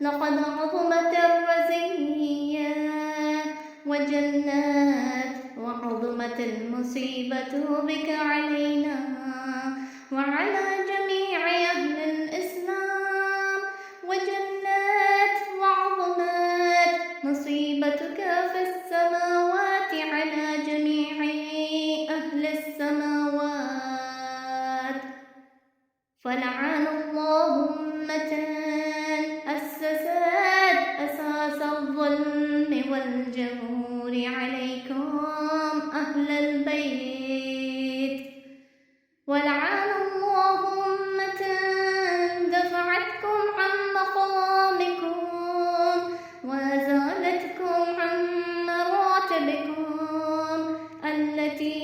لقد عظمت الرزية وجلت وعظمت المصيبة بك علينا وعلى جميع أهل الإسلام، وجلت وعظمت مصيبتك في السماوات على جميع أهل السماوات. فلعن الله أمة أسست أساس الظلم والجور عليكم أهل البيت. ولعن الله أمة دفعتكم عن مقامكم وأزالتكم عن مراتبكم التي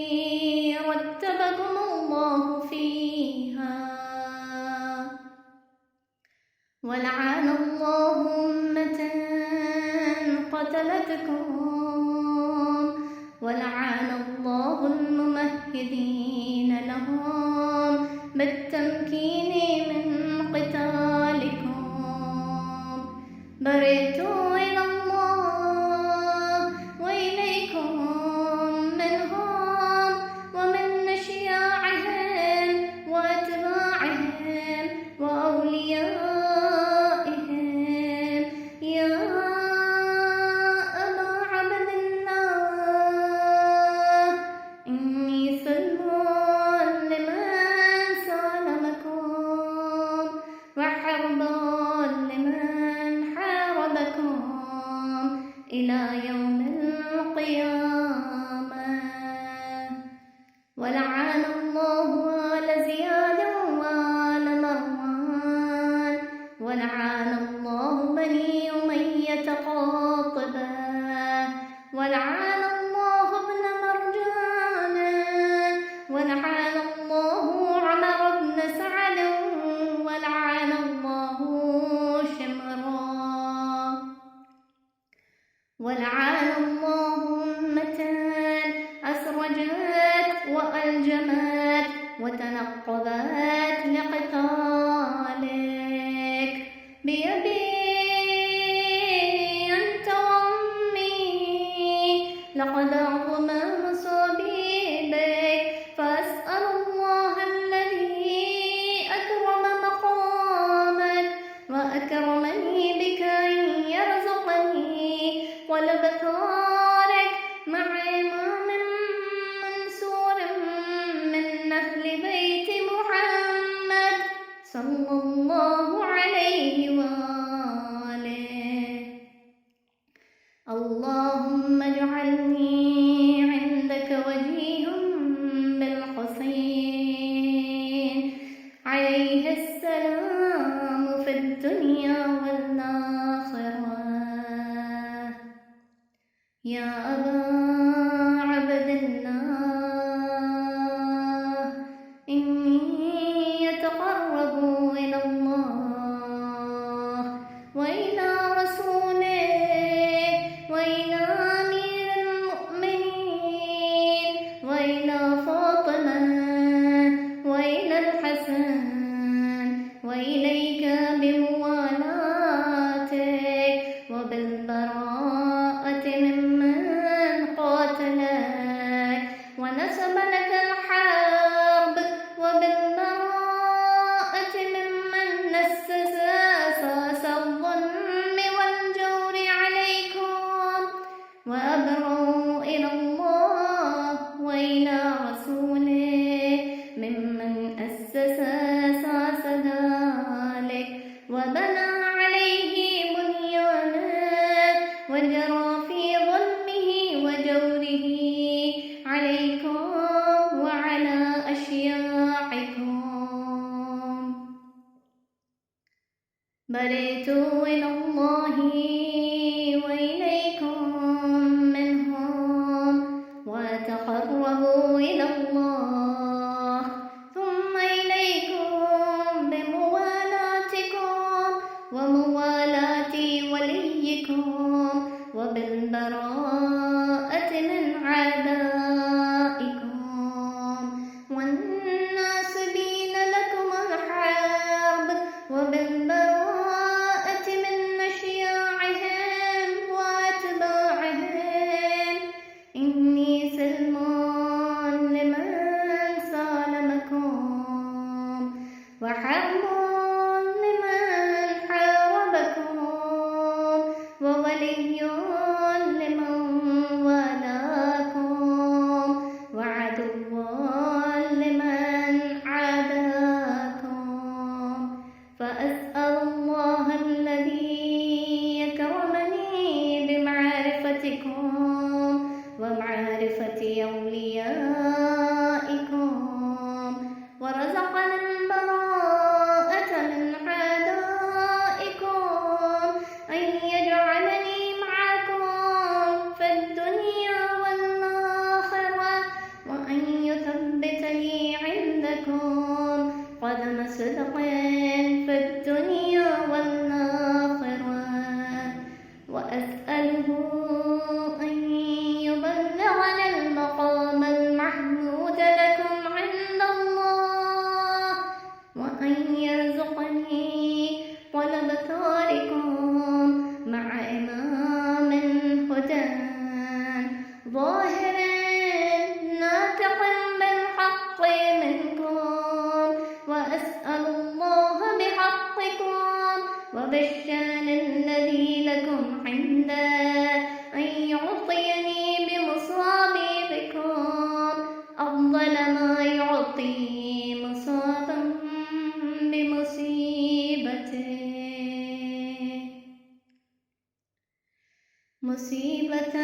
رتبكم الله فيها. ولعن الله أمة قتلتكم. ولعن الله الممهدين لهم بالتمكين من قتالكم. برئت إلى الله وإليكم منهم ومن أشياعهم وأتباعهم وأوليائهم. يا أبا عبد الله الله أمة أسرجت وألجمت وتنقبت لقتالك بأبي أنت وأمي لقد عظم مصابي بك فأسأل الله الذي أكرم مقامك وأكرمني بك أن يرزقني طلب ثارك مع إمام منصور من أهل بيت محمد صلى الله عليه وآله. اللهم اجعلني عندك وجيها بالحسين عليه السلام في الدنيا والآخرة. يا أبا عبد الله إني أتقرب إلى الله وإلى رسوله وإلى أمير المؤمنين وإلى فاطمة وإلى الحسن وإليك بموالاتك وبالبراءة ممن قاتلك ونسب لك الحرب وبالبراءة ممن نسس أساس الظلم والجور عليكم وأبرأوا إلى الله وإلى رسوله ممن أسس أساس ذلك وبنى عليه بنيانا وجرى في ظلمه وجوره عليكم وعلى أشياعكم. برئت إلى الله وإليكم منهم وأتقرب إلى الله ثم إليكم بموالاتكم وموالاة وليكم وبالبراءة من عدائكم والناصبين لكم الحرب وبالبراءة من أشياعهم وأتباعهم. إني سلم لمن سالمكم وحرب لمن حاربكم وولي لمن والاكم وعدو لمن عاداكم. فأسأل الله الذي يكرمني بمعرفتكم ومعرفة أوليائكم ورزقنا البراءة من أعدائكم أن يجعلني معكم في الدنيا والآخرة وأن يثبت لي عندكم قدم صدق في الدنيا والآخرة. وأسأله أن يبلغنا المقام المحمود لكم عند الله وأن يرزقني طلب ثاركم مع إمام هدى ظاهر ناطق بالحق منكم. وأسأل الله بحقكم وبالشان الذي لكم عنده أن يعطيني بمصابيبكم أفضل ما يعطي مصابا بمصيبته. مصيبة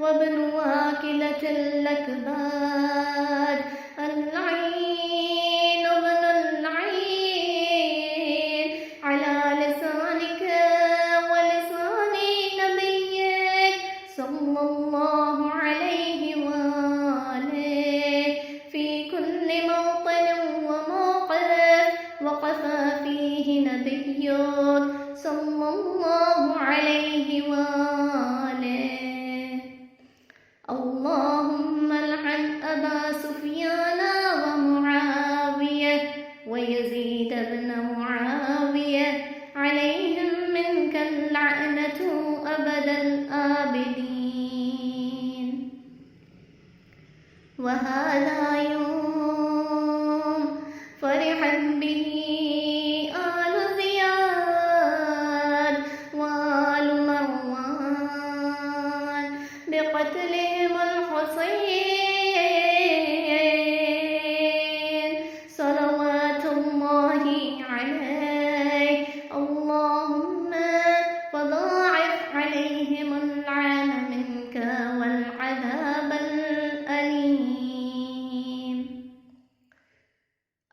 وابن واكلة الأكباد اللعين ابن اللعين على لسانك ولسان نبيك صلى الله عليه وآله في كل موطن وموقف وقف فيه نبي صلى الله عليه وآله. اللهم لعن أبا سفيان ومعاوية ويزيد بن معاوية عليهم منك اللعنة أبد الآبدين. وهذا يوم فرحت به آل زياد وآل مروان بقتلهم الحسين صلوات الله عليه. اللهم فضاعف عليهم اللعن منك والعذاب الأليم.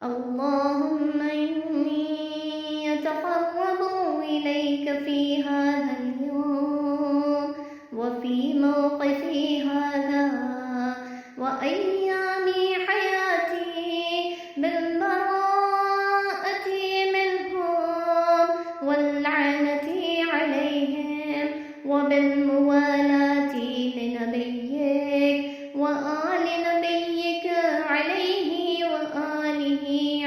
اللهم إني أتقرب إليك في هذا اليوم وفي موقفي هذا وأيام حياتي بالبراءة منهم واللعنة عليهم وبالموالاة لنبيك وآل نبيك عليه وآله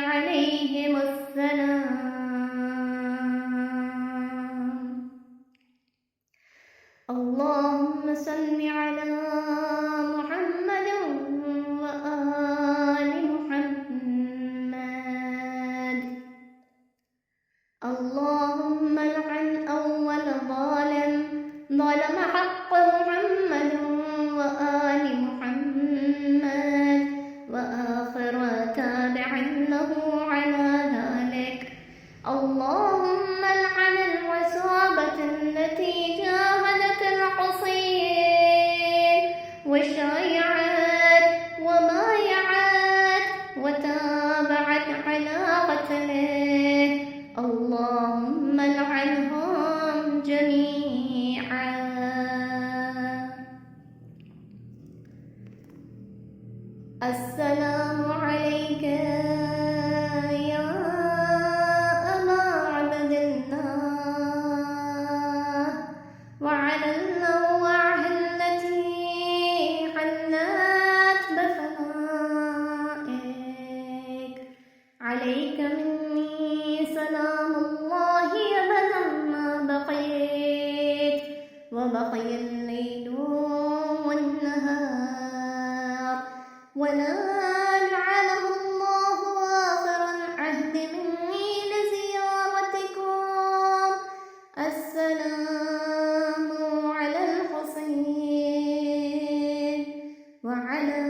عليهم السلام. اللهم صل على محمد وآل محمد. اللهم لعن أول ظالم ظلم حق محمد وآل محمد وآخر تابع له على ذلك. اللهم لعن العصابة التي جاهدت الحسين وشايعت وبايعت وتابعت على قتله. اللهم لعنهم جميعا. السلام عليك يا أبا عبد الله وعلى الأرواح التي حلت بفنائك. عليك مني سلام الله أبدا ما بقيت وبقي الليل والنهار ولا لعنه الله آخر العهد مني لزيارتكم. السلام على الحسين وعلى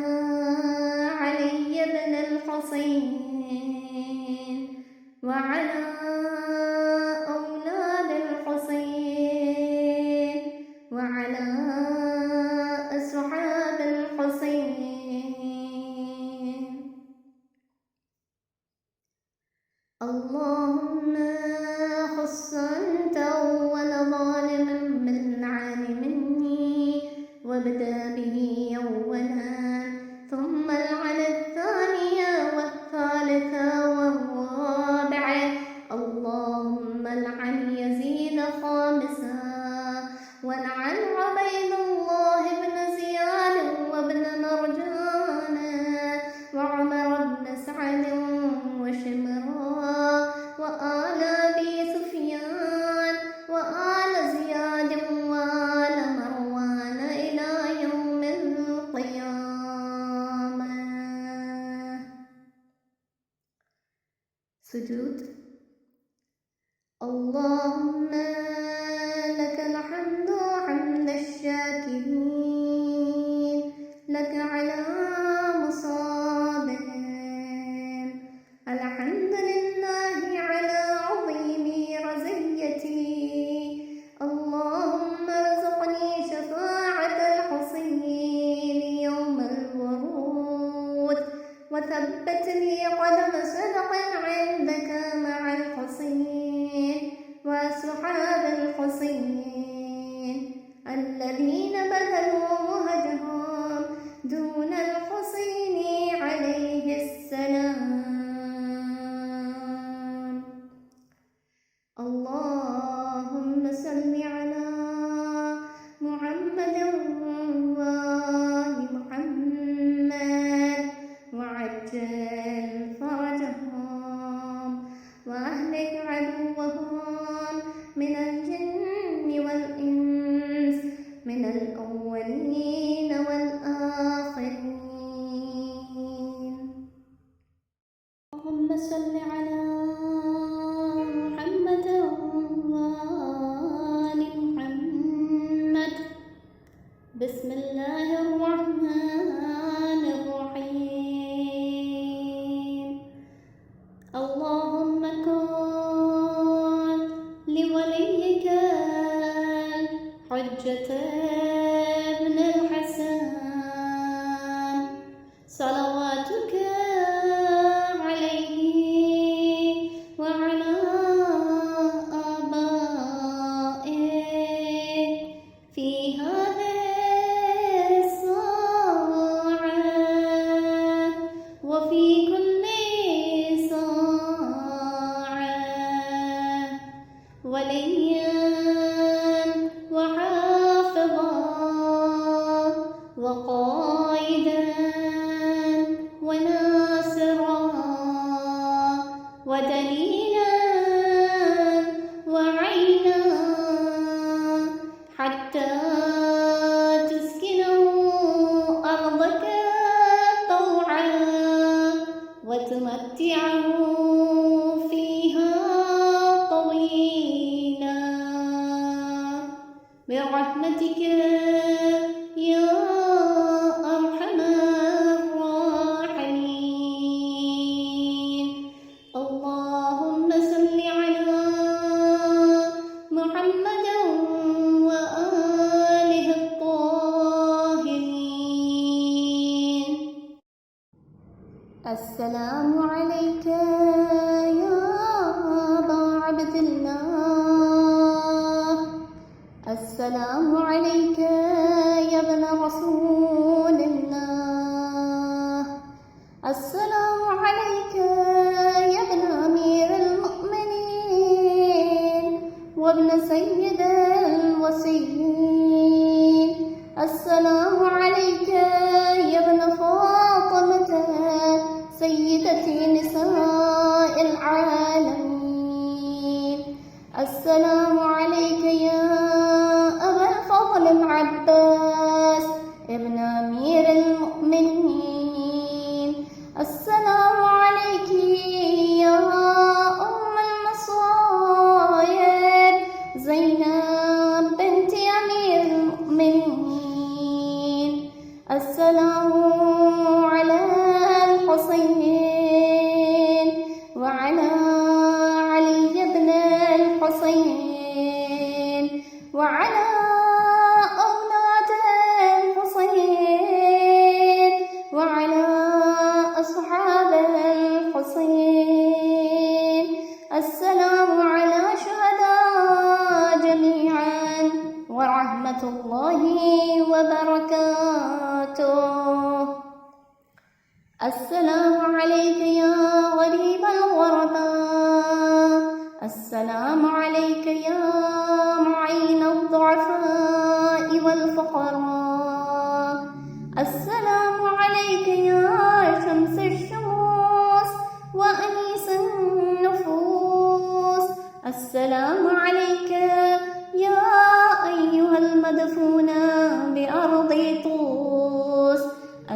علي بن الحسين وعلى أولاد الحسين وعلى أصحاب الحسين. اللهم خص أنت أول ظالم باللعن مني وابدأ به أولا ثم العن الثانية والثالثة والرابعة. اللهم لعن يزيد خامسا ولعن عبيد الله بن زياد وابن مرجان وعمر بن سعد وشمرا وآل أبي سفيان وآل زياد وآل مروان إلى يوم القيامة. سجود. اللهم لك الحمد حمد الشاكرين لك على مصابهم. الحمد لله على عظيم رزيتي. اللهم ارزقني شفاعة الحسين الذين بذلوا مهجهم دون الحسين عليه السلام. اللهم صل على محمد وآل محمد وعجل فرجهم وأهلك عدوهم من الجن والإنس من الأولين والآخرين. اللهم صل على محمد وآل محمد. بسم الله الرحمن الرحيم. اللهم كن لوليك الحجة ابن الحسن صلواتك عليه وعلى آبائه في هذه الساعة وفي كل ساعة وليا وحافظا وقائدا وناصرا ودليلا وعينا حتى تسكنه أرضك طوعا وتمتعه فيها طويلا برحمتك يا أرحم الراحمين. اللهم صل على محمد وآله الطاهرين. السلام عليك يا أبا عبد الله. السلام عليك يا ابن رسول الله. السلام عليك يا ابن أمير المؤمنين وابن سيد الوصيين. السلام عليك يا ابن فاطمة سيدة نساء العالمين. السلام عليك يا أبا الفضل العباس ابن أمير المؤمنين. السلام عليك يا أم المصائب زينب بنت أمير المؤمنين. السلام على الحسين وعلى علي بن الحسين وعلى أولاد الحسين وعلى أصحاب الحسين. السلام على شهداء جميعا ورحمة الله وبركاته. السلام عليك يا غريب الغرباء. السلام عليك يا معين الضعفاء والفقراء. السلام عليك يا شمس الشموس وأنيس النفوس. السلام عليك يا أيها المدفون بأرض طوس.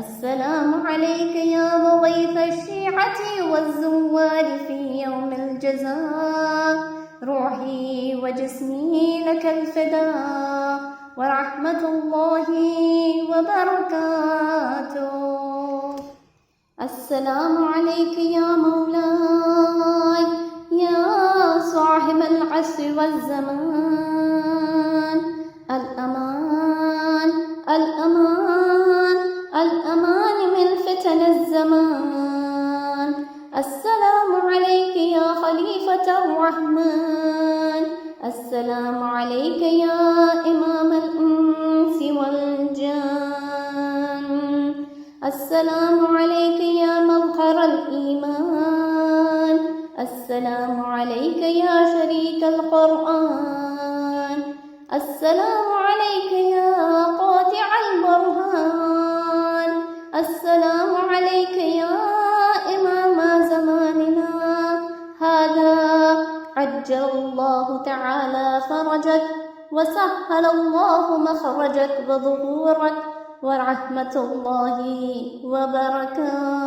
السلام عليك يا مغيث الشيعة والزوار في يوم الجزاء. روحي وجسمي لك الفداء ورحمة الله وبركاته. السلام عليك يا مولاي يا صاحب العصر والزمان. الأمان الأمان الأمان من فتن الزمان. السلام عليك يا خليفة الرحمن. السلام عليك يا إمام الإنس السلام عليك يا مظهر الإيمان السلام عليك يا شريك القرآن السلام عليك يا قاطع البرهان السلام عليك يا إمام زماننا هذا عجل الله تعالى فرجك وسهل الله مخرجك وظهورك ورحمة الله وبركاته.